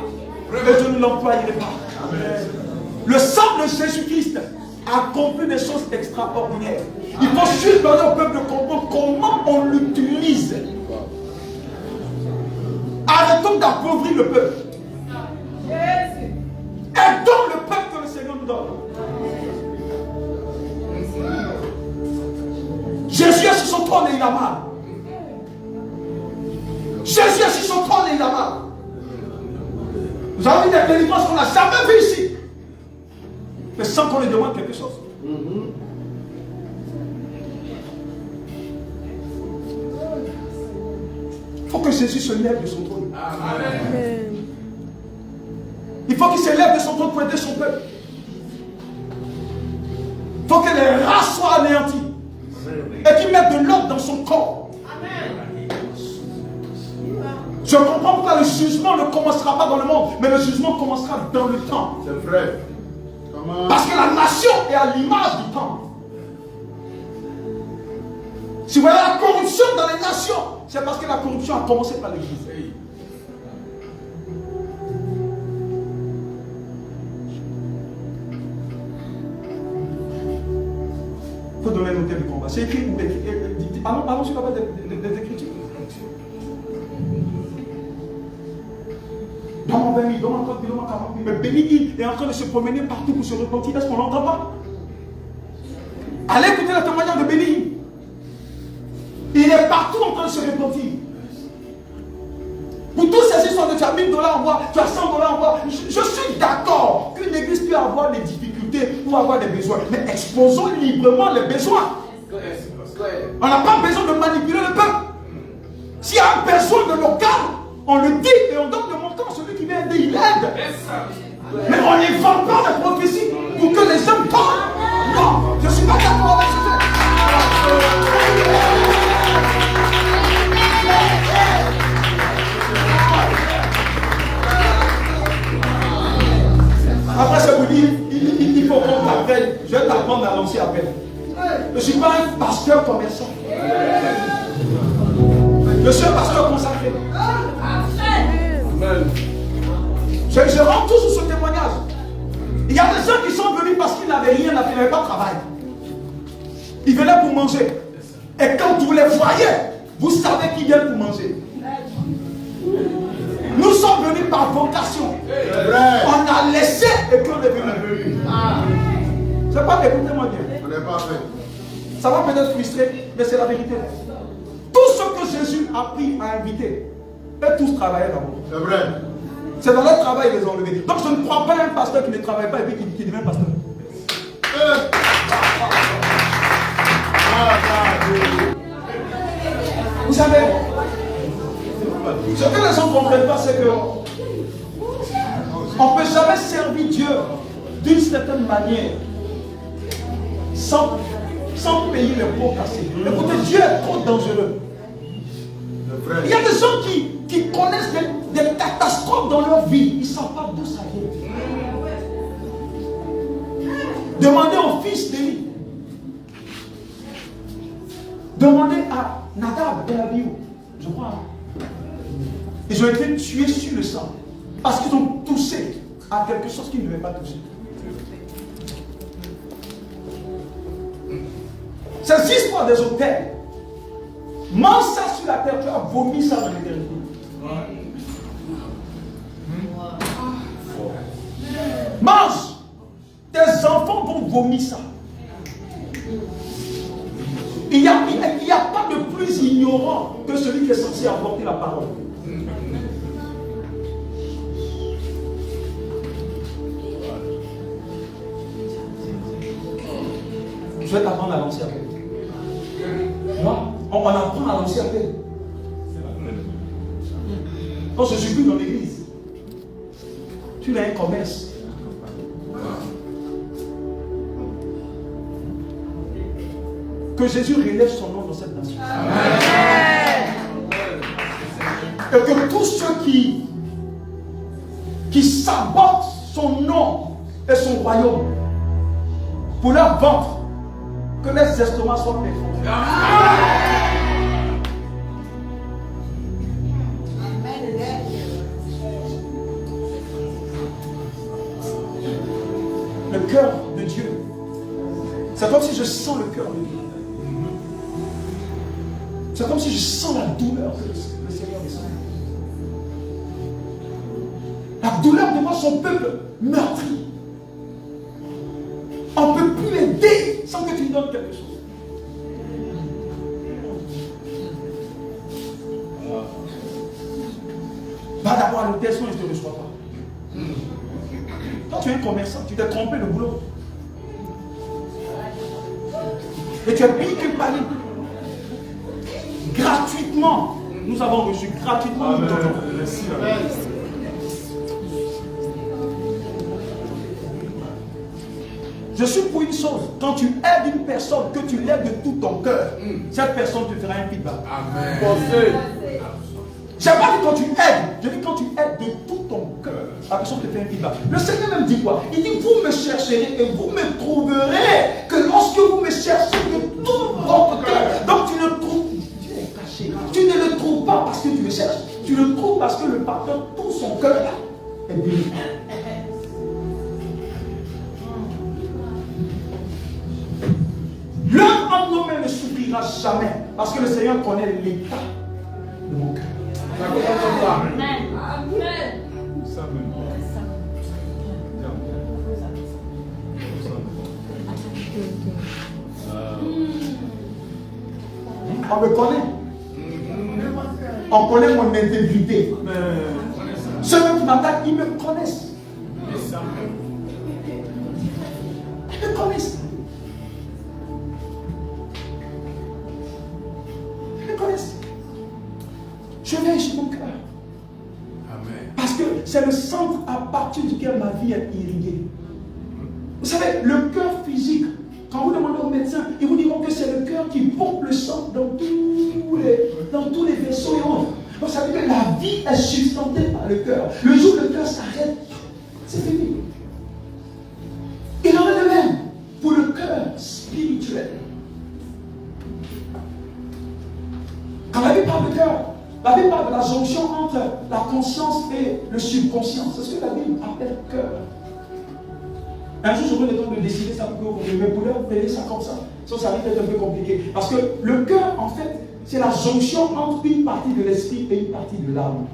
Et je ne l'employerai pas. Amen. Le sang de Jésus-Christ accomplit des choses extraordinaires. Il faut juste donner au peuple de comprendre comment on l'utilise. Arrêtons d'appauvrir le peuple. Aidons le peuple que le Seigneur nous donne. Jésus est sur son trône et il a mal. Jésus est sur son trône et il a mal. Nous avons vu des délivrances qu'on n'a jamais vues ici. Mais sans qu'on lui demande quelque chose. Il faut que Jésus se lève de son trône. Amen. Il faut qu'il se lève de son trône pour aider son peuple. Il faut que les races soient anéanties. Et qu'il mette de l'ordre dans son corps. Amen. Je comprends pourquoi le jugement ne commencera pas dans le monde, mais le jugement commencera dans le temps. C'est vrai. Parce que la nation est à l'image du temps. Si vous voyez la corruption dans les nations, c'est parce que la corruption a commencé par l'Église. Il faut donner nos thèmes de combat. C'est écrit. Allons sur la base des Écritures. Dans mon 20 000, dans mon 30 000, dans mon 40 000, mais Béni est en train de se promener partout pour se repentir. Est-ce qu'on l'entend pas? Allez écouter le témoignage de Béni. Il est partout en train de se repentir. Pour tous ces histoires de tu as 1000 $ en bois, tu as 100 $ en bois, je suis d'accord qu'une église peut avoir des difficultés ou avoir des besoins, mais exposons librement les besoins. On n'a pas besoin de manipuler le peuple. S'il y a un besoin de local, on le dit et on donne le montant à celui qui vient aider, il aide. Mais on n'invente pas de prophétie pour que les jeunes parlent. Non, je ne suis pas d'accord avec ce fait. Après, ça vous dit, il faut qu'on t'appelle. Je vais t'apprendre à lancer appel. Je ne suis pas un pasteur commerçant. Je suis un pasteur consacré. Je rentre tout sur ce témoignage. Il y a des gens qui sont venus parce qu'ils n'avaient rien, ils n'avaient pas de travail. Ils venaient pour manger. Et quand vous les voyez, vous savez qu'ils viennent pour manger. Nous sommes venus par vocation. On a laissé et puis on est venu. C'est pas écoutez-moi bien. On n'est pas fait. Ça va peut-être frustrer, mais c'est la vérité. Tout ce que Jésus a pris à inviter, eux tous travaillaient d'abord. C'est vrai. C'est dans leur travail qu'ils les ont enlevés. Donc je ne crois pas à un pasteur qui ne travaille pas et puis qui devient pasteur. Vous savez, ce que les gens ne comprennent pas, c'est que on ne peut jamais servir Dieu d'une certaine manière sans payer les pots cassés. Écoutez, Dieu est trop dangereux. Il y a des gens qui connaissent des catastrophes dans leur vie. Ils ne savent pas d'où ça vient. Demandez au fils d'Élie. Demandez à Nadab et Abihu, je crois. Ils ont été tués sur le sang. Parce qu'ils ont touché à quelque chose qu'ils ne devaient pas toucher. Ces histoires des hôtels, mange ça sur la terre, tu as vomi ça dans l'éternité. Mange. Tes enfants vont vomir ça. Il n'y a pas de plus ignorant que celui qui est censé apporter la parole. Je vais t'apprendre à lancer à peine. On apprend à lancer à peine. Quand je suis plus dans l'église, tu as un commerce. Que Jésus relève son nom dans cette nation. Amen. Et que tous ceux qui sabotent son nom et son royaume pour leur ventre, que les estomacs soient perforés. Le cœur de Dieu, c'est comme si je sens le cœur de Dieu. C'est comme si je sens la douleur que le Seigneur descend. La douleur de voir son peuple meurtri. On ne peut plus l'aider sans que tu lui donnes quelque chose. Va d'abord à l'hôtel, sinon je ne te reçois pas. Quand tu es un commerçant, tu t'es trompé le boulot. Et tu es piqué par lui. Gratuitement. Nous avons reçu gratuitement. Merci. Je suis pour une chose. Quand tu aides une personne, que tu l'aides de tout ton cœur, cette personne te fera un feedback. Amen. Je n'ai pas dit quand tu aides. Je dis quand tu aides de tout ton cœur, la personne te fait un feedback. Le Seigneur même dit quoi? Il dit vous me chercherez et vous me trouverez que lorsque vous me cherchez de tout votre cœur. Donc tu le trouves. Tu ne le trouves pas parce que tu le cherches. Tu le trouves parce que le partenaire, tout son cœur est béni. L'un en nos mains ne souffrira jamais parce que le Seigneur connaît l'état de mon cœur. Amen. Amen. On me connaît. On connaît mon intégrité. Ceux qui m'attaquent, ils me connaissent. Ils me connaissent. Ils me connaissent. Je veille sur mon cœur. Parce que c'est le centre à partir duquel ma vie est irriguée. Vous savez, le cœur physique, quand vous demandez aux médecins, ils vous diront que c'est le cœur qui pompe le sang dans tous les vaisseaux et autres. Donc ça veut dire que la vie est sustentée par le cœur. Le jour où le cœur s'arrête, c'est fini. Il en est de même pour le cœur spirituel. Quand la Bible parle de cœur, la Bible parle de la jonction entre la conscience et le subconscient. C'est ce que la Bible appelle cœur. Un jour, j'aurai le temps de décider ça pour que mes pouleurs payer ça comme ça. Ça risque d'être un peu compliqué. Parce que le cœur, en fait, c'est la jonction entre une partie de l'esprit et une partie de l'âme.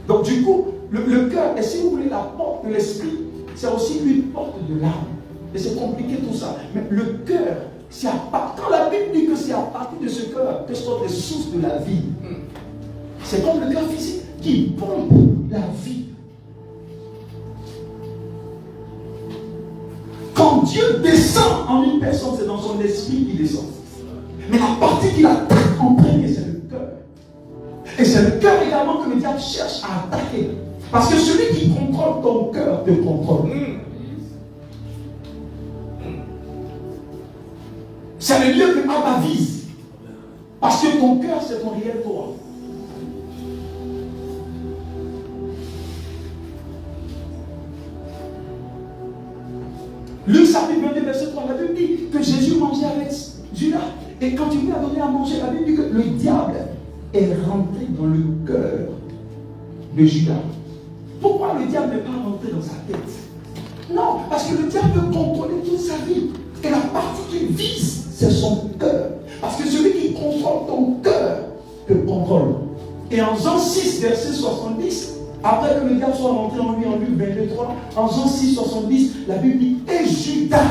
Donc, du coup, le cœur, et si vous voulez, la porte de l'esprit, c'est aussi une porte de l'âme. Et c'est compliqué tout ça. Mais le cœur, c'est quand la Bible dit que c'est à partir de ce cœur que sont les sources de la vie. C'est comme le cœur physique qui pompe la vie. Quand Dieu descend en une personne, c'est dans son esprit qu'il descend. Mais la partie qu'il attaque en premier, c'est le cœur. Et c'est le cœur également que le diable cherche à attaquer. Parce que celui qui contrôle ton cœur te contrôle. C'est le lieu que Abba vise. Parce que ton cœur, c'est ton réel toi. Luc chapitre 22, verset 3, la Bible dit que Jésus mangeait avec Judas. Et quand il lui a donné à manger, la Bible dit que le diable est rentré dans le cœur de Judas. Pourquoi le diable n'est pas rentré dans sa tête? Non, parce que le diable peut contrôler toute sa vie. Et la partie qu'il vise, c'est son cœur. Parce que celui qui contrôle ton cœur te contrôle. Et en Jean 6, verset 70, après que le diable soit rentré en lui en Luc 22, 3, en Jean 6, 70, la Bible dit, et Judas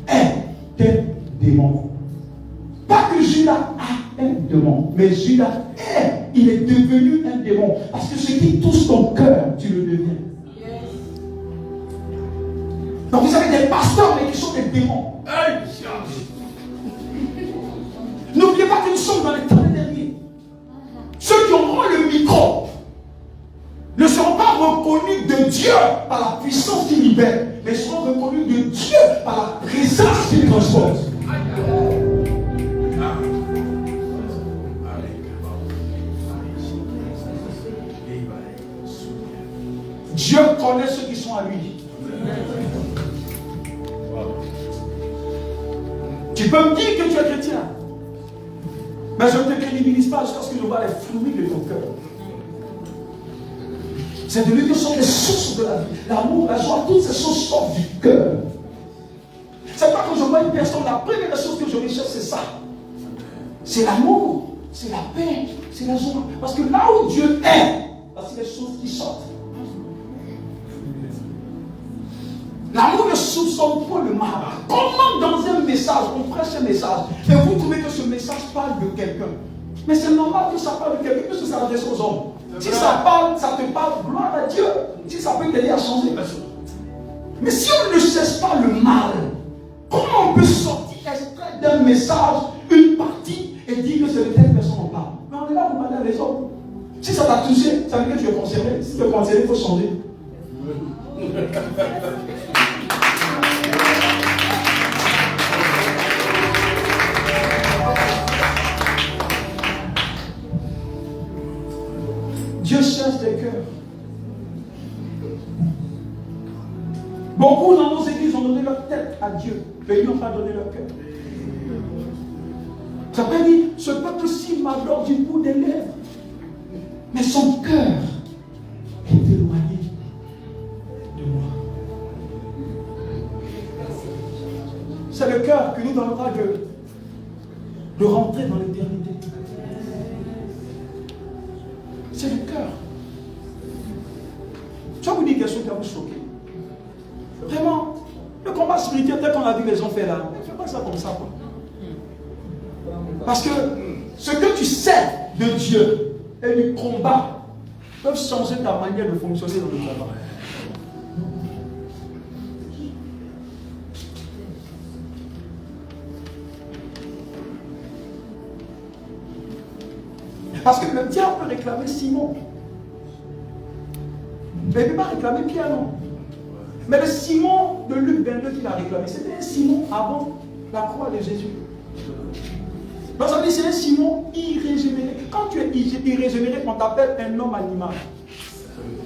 est un démon. Pas que Judas a un démon, mais Judas il est devenu un démon. Parce que ce qui touche ton cœur, tu le deviens. Donc vous avez des pasteurs, mais qui sont des démons. N'oubliez pas que nous sommes dans les temps derniers. Ceux qui auront le micro ne seront pas reconnus de Dieu par la puissance qui libère, mais seront reconnus de Dieu par la présence qui les transporte. Dieu connaît ceux qui sont à lui. Tu peux me dire que tu es chrétien, mais je ne te crédibilise pas jusqu'à ce que je vois les fruits de ton cœur. C'est de lui que sont les sources de la vie. L'amour, la joie, toutes ces choses sortent du cœur. C'est pas quand je vois une personne, la première chose que je recherche, c'est ça. C'est l'amour, c'est la paix, c'est la joie. Parce que là où Dieu est, c'est les choses qui sortent. L'amour ne soupçonne pas le mal. Comment dans un message, on prêche un message, et vous trouvez que ce message parle de quelqu'un? Mais c'est normal que ça parle de quelqu'un, puisque ça s'adresse aux hommes. Si ça parle, ça te parle, gloire à Dieu. Si ça peut t'aider à changer. Mais si on ne cesse pas le mal, comment on peut sortir, extraire d'un message une partie et dire que c'est de telle personne on parle? Mais on est là pour parler à les hommes. Si ça t'a touché, ça veut dire que tu es concerné. Si tu es concerné, il faut changer. Dieu cherche des cœurs. Beaucoup dans nos églises ont donné leur tête à Dieu, mais ils n'ont pas donné leur cœur. Ça veut dire, ce peuple-ci m'adore du bout des lèvres, mais son cœur est éloigné de moi. C'est le cœur qui nous donnera de rentrer dans l'éternité. C'est le cœur. Je vais vous dire quelque chose qui va vous choquer. Vraiment, le combat spirituel tel qu'on a vu les gens faire là, ne fais pas ça comme ça, quoi. Parce que ce que tu sais de Dieu et du combat peuvent changer ta manière de fonctionner dans le combat. Parce que le diable peut réclamer Simon. Mais il ne peut pas réclamer Pierre, non. Mais le Simon de Luc 22 qu'il a réclamé, c'était un Simon avant la croix de Jésus. Donc ça veut dire que c'est un Simon irrégénéré. Quand tu es irrégénéré, on t'appelle un homme animal.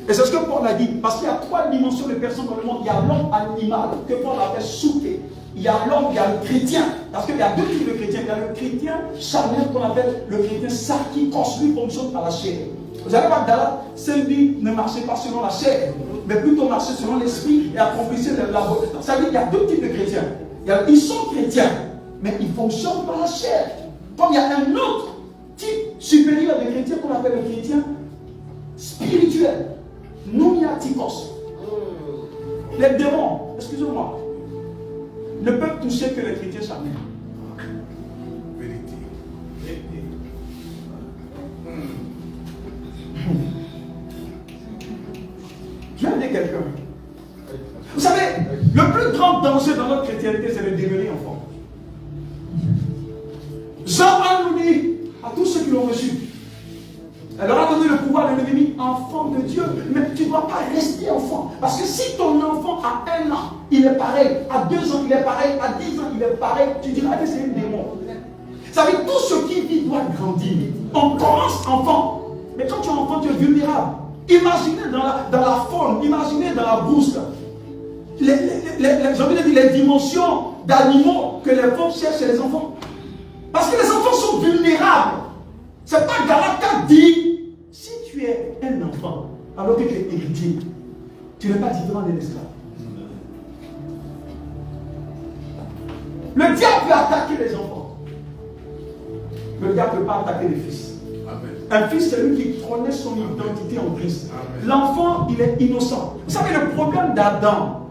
Et c'est ce que Paul a dit. Parce qu'il y a 3 dimensions de personnes dans le monde. Il y a l'homme animal, que Paul appelle souké. Il y a l'homme, il y a le chrétien. Parce qu'il y a 2 types de chrétiens. Il y a le chrétien charnel qu'on appelle le chrétien ça qui construit, fonctionne par la chair. Vous allez voir, Galates 5 dit, ne marchez pas selon la chair, mais plutôt marchez selon l'esprit et accomplissez la volonté. Ça veut dire qu'il y a 2 types de chrétiens. Ils sont chrétiens, mais ils fonctionnent par la chair. Comme il y a un autre type supérieur de chrétien qu'on appelle le chrétien spirituel. Noumiatikos. Les démons, excusez-moi, ne peuvent toucher que les chrétiens charnels. Je vais aider quelqu'un. Vous savez, le plus grand danger dans notre chrétienté, c'est de devenir enfant. Jean nous dit à tous ceux qui l'ont reçu, elle leur a donné le pouvoir de devenir enfant de Dieu. Mais tu ne dois pas rester enfant. Parce que si ton enfant a 1 an, il est pareil. À 2 ans, il est pareil. À 10 ans, il est pareil. Tu diras que c'est un démon. Ça veut dire tout ce qui vit doit grandir. On commence enfant. Mais quand tu es enfant, tu es vulnérable. Imaginez dans la faune, imaginez dans la brousse, les dimensions d'animaux que les pauvres cherchent chez les enfants. Parce que les enfants sont vulnérables. C'est pas Galates qui dit, si tu es un enfant, alors que tu es héritier, tu n'es pas différent d'un esclave. Le diable peut attaquer les enfants. Le diable ne peut pas attaquer les fils. Amen. Un fils, c'est lui qui connaît son identité en Christ. L'enfant, il est innocent. Vous savez, le problème d'Adam,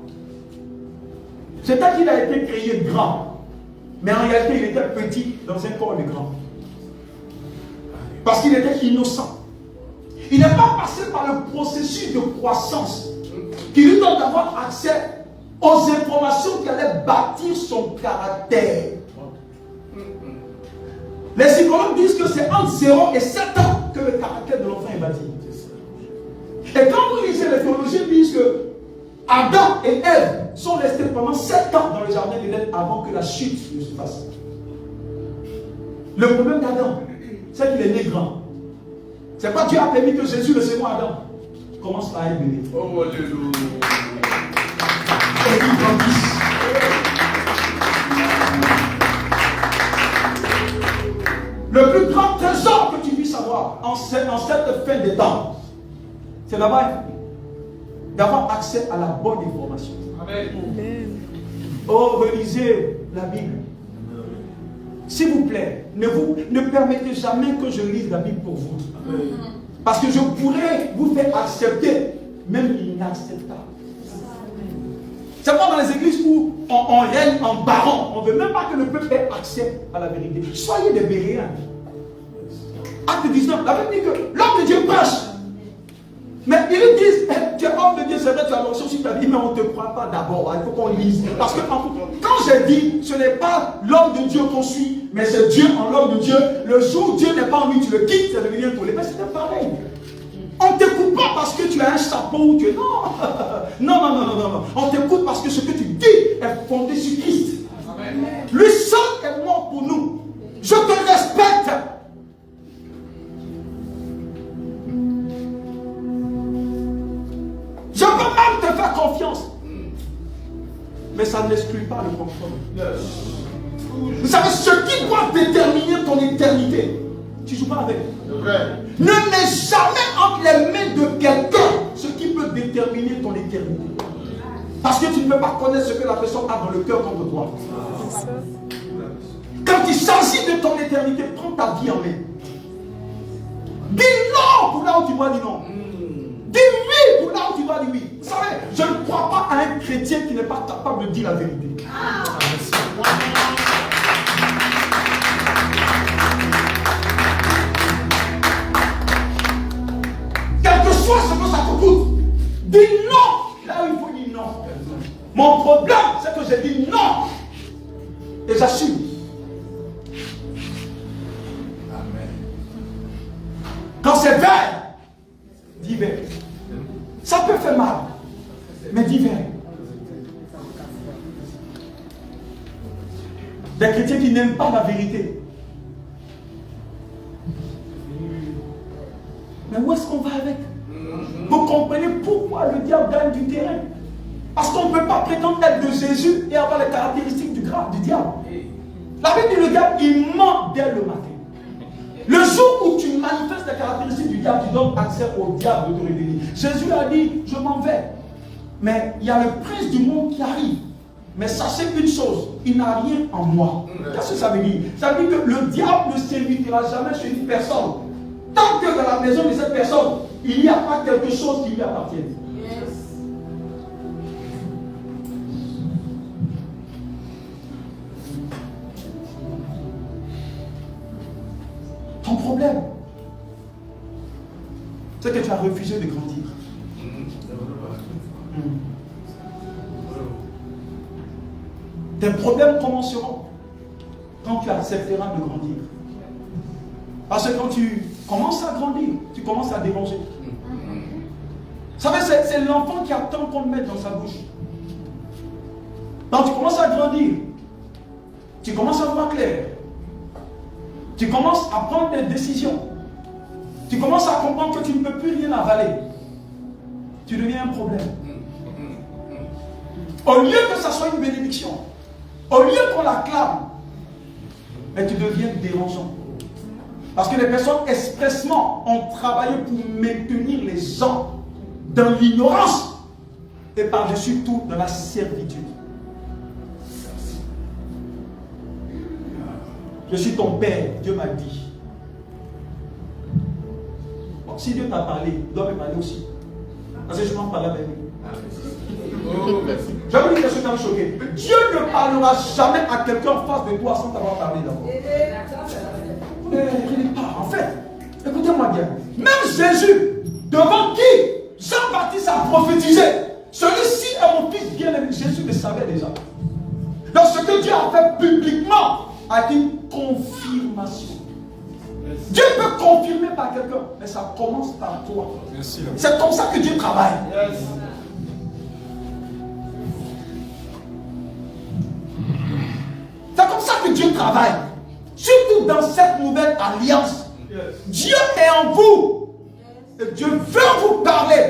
c'était qu'il a été créé grand. Mais en réalité, il était petit dans un corps de grand. Parce qu'il était innocent. Il n'est pas passé par le processus de croissance qui lui donne d'avoir accès aux informations qui allaient bâtir son caractère. Les psychologues disent que c'est entre 0 et 7 ans que le caractère de l'enfant est bâti. Et quand vous lisez les théologiens, ils disent que Adam et Ève sont restés pendant 7 ans dans le jardin d'Éden avant que la chute ne se fasse. Le problème d'Adam, c'est qu'il est né grand. C'est pas Dieu a permis que Jésus, le second Adam, commence par être bébé. Oh, alléluia. Et qu'il grandisse. Le plus grand trésor que tu puisses avoir en cette fin des temps, c'est d'avoir accès à la bonne information. Amen. Oh, relisez la Bible. S'il vous plaît, ne permettez jamais que je lise la Bible pour vous. Parce que je pourrais vous faire accepter même l'inacceptable. C'est pas dans les églises où on règne en baron. On ne veut même pas que le peuple ait accès à la vérité. Soyez des Béréens. Acte 19, la Bible dit que l'homme de Dieu prêche. Mais ils disent, tu es homme de Dieu, c'est vrai, tu as l'onction sur ta vie, mais on ne te croit pas d'abord. Il faut qu'on lise. Parce que quand j'ai dit, ce n'est pas l'homme de Dieu qu'on suit, mais c'est Dieu en l'homme de Dieu. Le jour où Dieu n'est pas en lui, tu le quittes, c'est devenu un tollé. Mais c'était pareil. On ne t'écoute pas parce que tu as un chapeau ou tu es... Non. Non. On t'écoute parce que ce que tu dis est fondé sur Christ. Amen. Lui seul est mort pour nous. Je te respecte. Je peux même te faire confiance. Mais ça n'exclut pas le contrôle. Vous savez, ce qui doit déterminer ton éternité, tu ne joues pas avec. Ne mets jamais entre les mains de quelqu'un ce qui peut déterminer ton éternité. Parce que tu ne peux pas connaître ce que la personne a dans le cœur contre toi. Quand il s'agit de ton éternité, prends ta vie en main. Dis non pour là où tu dois dire non. Dis oui pour là où tu dois dire oui. Vous savez, je ne crois pas à un chrétien qui n'est pas capable de dire la vérité. Quel que soit ce que ça te coûte, dis non là où il faut dire non. Mon problème, c'est que j'ai dit non. Et j'assume. Amen. Quand c'est vert, dis vert. Ça peut faire mal, mais dis vert. Des chrétiens qui n'aiment pas la vérité. Mais où est-ce qu'on va avec? Vous comprenez pourquoi le diable gagne du terrain? Parce qu'on ne peut pas prétendre être de Jésus et avoir les caractéristiques du diable. La Bible dit le diable, il ment dès le matin. Le jour où tu manifestes les caractéristiques du diable, tu donnes accès au diable de te révéler. Jésus a dit, je m'en vais. Mais il y a le prince du monde qui arrive. Mais sachez une chose, il n'a rien en moi. Qu'est-ce que ça veut dire? Ça veut dire que le diable ne s'invitera jamais chez une personne. Tant que dans la maison de cette personne, il n'y a pas quelque chose qui lui appartient. Ton problème, c'est que tu as refusé de grandir. Tes problèmes commenceront quand tu accepteras de grandir. Parce que quand tu commences à grandir, tu commences à déranger. Vous savez, c'est l'enfant qui attend qu'on le mette dans sa bouche. Quand tu commences à grandir, tu commences à voir clair. Tu commences à prendre des décisions. Tu commences à comprendre que tu ne peux plus rien avaler. Tu deviens un problème. Au lieu que ça soit une bénédiction, au lieu qu'on l'acclame, mais tu deviens dérangeant. Parce que les personnes expressement ont travaillé pour maintenir les gens dans l'ignorance et par-dessus tout dans la servitude. Je suis ton père, Dieu m'a dit. Bon, si Dieu t'a parlé, il doit me parler aussi. Parce que je m'en parle avec lui. Je vais vous dire quelque chose qui m'a choqué. Dieu ne parlera jamais à quelqu'un en face de toi sans t'avoir parlé d'abord. Il parle. En fait, écoutez-moi bien. Même Jésus, devant qui Jean-Baptiste a prophétisé, celui-ci est mon fils bien-aimé. Jésus le savait déjà. Donc ce que Dieu a fait publiquement a une confirmation. Dieu peut confirmer par quelqu'un, mais ça commence par toi. C'est comme ça que Dieu travaille. C'est comme ça que Dieu travaille. Surtout dans cette nouvelle alliance. Dieu est en vous. Et Dieu veut vous parler.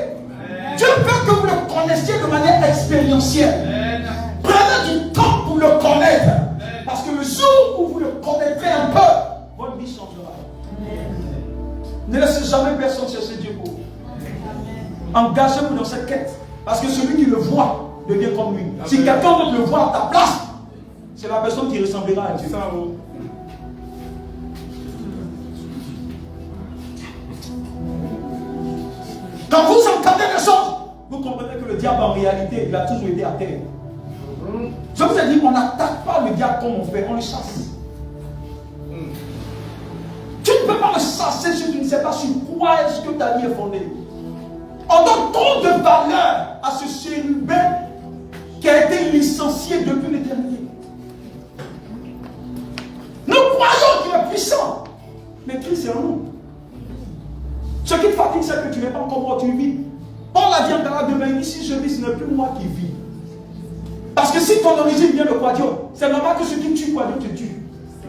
Dieu veut que vous le connaissiez de manière expérientielle. Prenez du temps pour le connaître. Parce que le jour où vous le connaîtrez un peu, votre vie changera. Ne laissez jamais personne chercher Dieu pour vous. Engagez-vous dans cette quête. Parce que celui qui le voit devient comme lui. Si quelqu'un d'autre le voit à ta place, c'est la personne qui ressemblera à Dieu. Quand vous entendez les choses, vous comprenez que le diable en réalité, il a toujours été à terre. Je vous ai dit, on n'attaque pas le diable comme on fait, on le chasse. Tu ne peux pas le chasser si tu ne sais pas sur quoi est-ce que ta vie est fondée. On donne trop de valeur à ce chérubin qui a été licencié depuis l'éternité. Nous croyons qu'il est puissant, mais Christ est en nous. Ce qui te fatigue, c'est que tu n'es pas encore mort, tu vis. Paul a dit en Galates 2, il dit, si je vis, ce n'est plus moi qui vis. Parce que si ton origine vient de Quadio, c'est normal que celui qui tue Quadio te tue.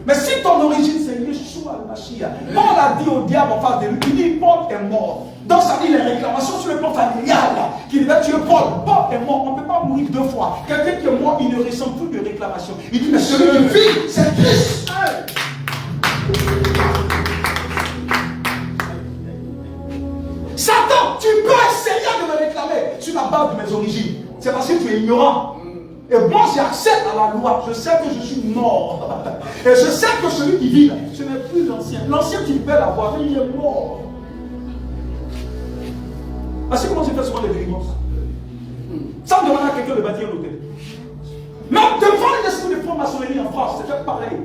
Mais si ton origine c'est Yeshua al-Mashiach, Paul a dit au diable en face de lui, il dit Paul est mort. Donc ça dit les réclamations sur le plan familial qui devait tuer Paul. Paul est mort, on ne peut pas mourir deux fois. Quelqu'un qui est mort, il ne ressent plus de réclamation. Il dit mais celui qui vit, c'est Christ. Satan, tu peux essayer de me réclamer sur la base de mes origines. C'est parce que tu es ignorant. Et moi j'accepte à la loi. Je sais que je suis mort. Et je sais que celui qui vit là, ce n'est plus l'ancien. L'ancien tu peux l'avoir, mais il est mort. Parce que comment je fais souvent les délivrances? Sans demander à quelqu'un de bâtir un hôtel. Même devant l'esprit de franc-maçonnerie en France, c'était pareil.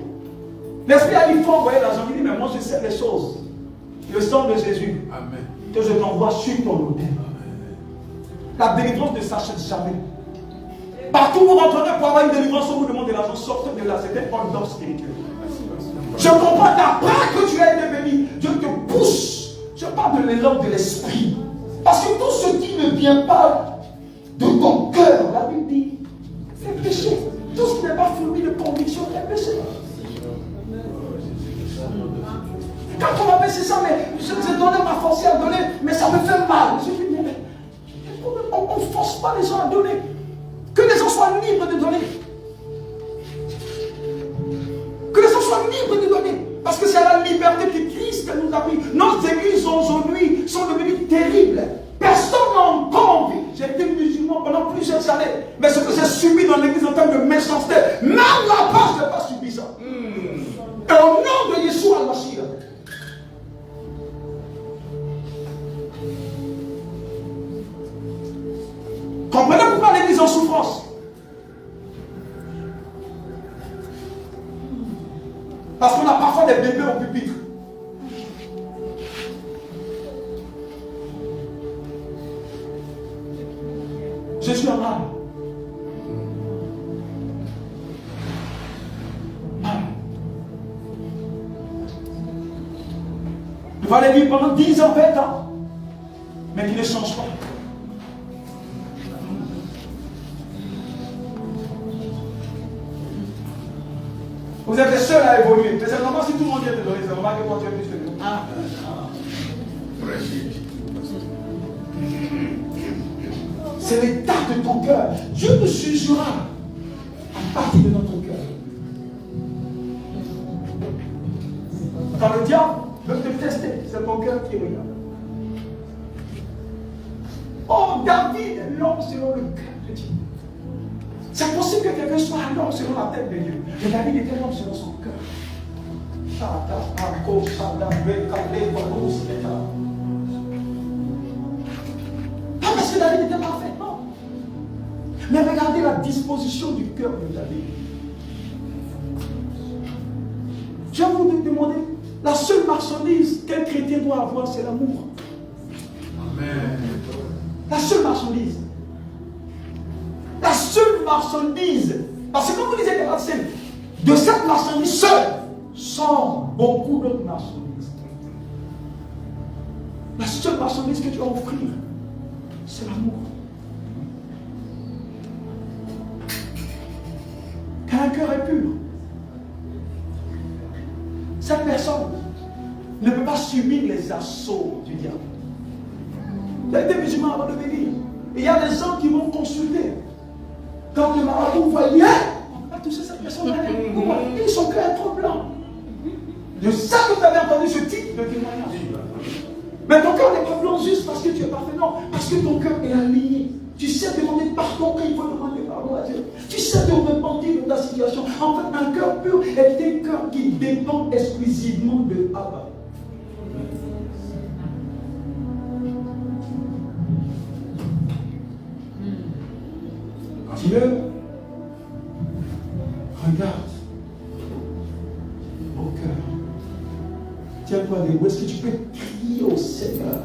L'esprit a dit, il faut envoyer l'argent. Il dit, mais moi je sais les choses. Le sang de Jésus. Amen. Que je t'envoie sur ton hôtel. La délivrance ne s'achète jamais. Partout où vous rentrez pour avoir une délivrance, on vous demande de l'argent, sortez de là, c'est un don spirituel. Je comprends qu'après que tu as été béni, Dieu te pousse. Je parle de l'élan de l'esprit. Parce que tout ce qui ne vient pas de ton cœur, la Bible dit, c'est péché. Tout ce qui n'est pas fourni de conviction est péché. Quand on m'appelle, c'est ça, mais j'ai donné ma force à donner, mais ça me fait mal. Je dis, mais on ne force pas les gens à donner. Que les gens soient libres de donner. Que les gens soient libres de donner. Parce que c'est à la liberté que Christ nous a pris. Nos églises aujourd'hui sont devenues terribles. Personne n'a encore envie. J'ai été musulman pendant plusieurs années. Mais ce que j'ai subi dans l'église en termes de méchanceté, même là-bas, je n'ai pas subi ça. Et au nom de Yeshua al-Mashiach. Comprenez pourquoi l'église est en souffrance? Parce qu'on a parfois des bébés au pupitre. Jésus en a. Il va aller vivre pendant 10 ans, 20 ans, mais qui ne change pas. Vous êtes les seuls à évoluer. Mais c'est normal si tout le monde vient te donner. C'est normal que toi tu es plus que nous. C'est l'état de ton cœur. Dieu nous jugera à partir de notre cœur. Quand le diable veut te tester, c'est ton cœur qui regarde. Oh, David est l'homme selon le cœur de Dieu. C'est possible que quelqu'un soit un homme selon la tête de Dieu. Mais David était l'homme selon son cœur. Pas parce que David était parfait, non. Mais regardez la disposition du cœur de David. Je vais vous demander, la seule marchandise qu'un chrétien doit avoir, c'est l'amour. Amen. La seule marchandise. La seule marchandise. Parce que comme vous disiez, de cette marchandise seule, sortent beaucoup d'autres marchandises. La seule marchandise que tu vas offrir, c'est l'amour. Quand un cœur est pur, cette personne ne peut pas subir les assauts du diable. Il y a des musulmans avant de venir. Et il y a des gens qui vont consulter. Quand le marabout voit, on ne peut pas toucher cette personne. Pourquoi? Son cœur est trop blanc. De ça que vous avez entendu ce type de témoignage. Mais ton cœur n'est pas blanc juste parce que tu es parfait. Non, parce que ton cœur est aligné. Tu sais demander pardon quand il faut demander pardon à Dieu. Tu sais te repentir de ta situation. En fait, un cœur pur est un cœur qui dépend exclusivement de Abba. Dieu regarde au cœur. Tiens-toi debout. Est-ce que tu peux crier au Seigneur?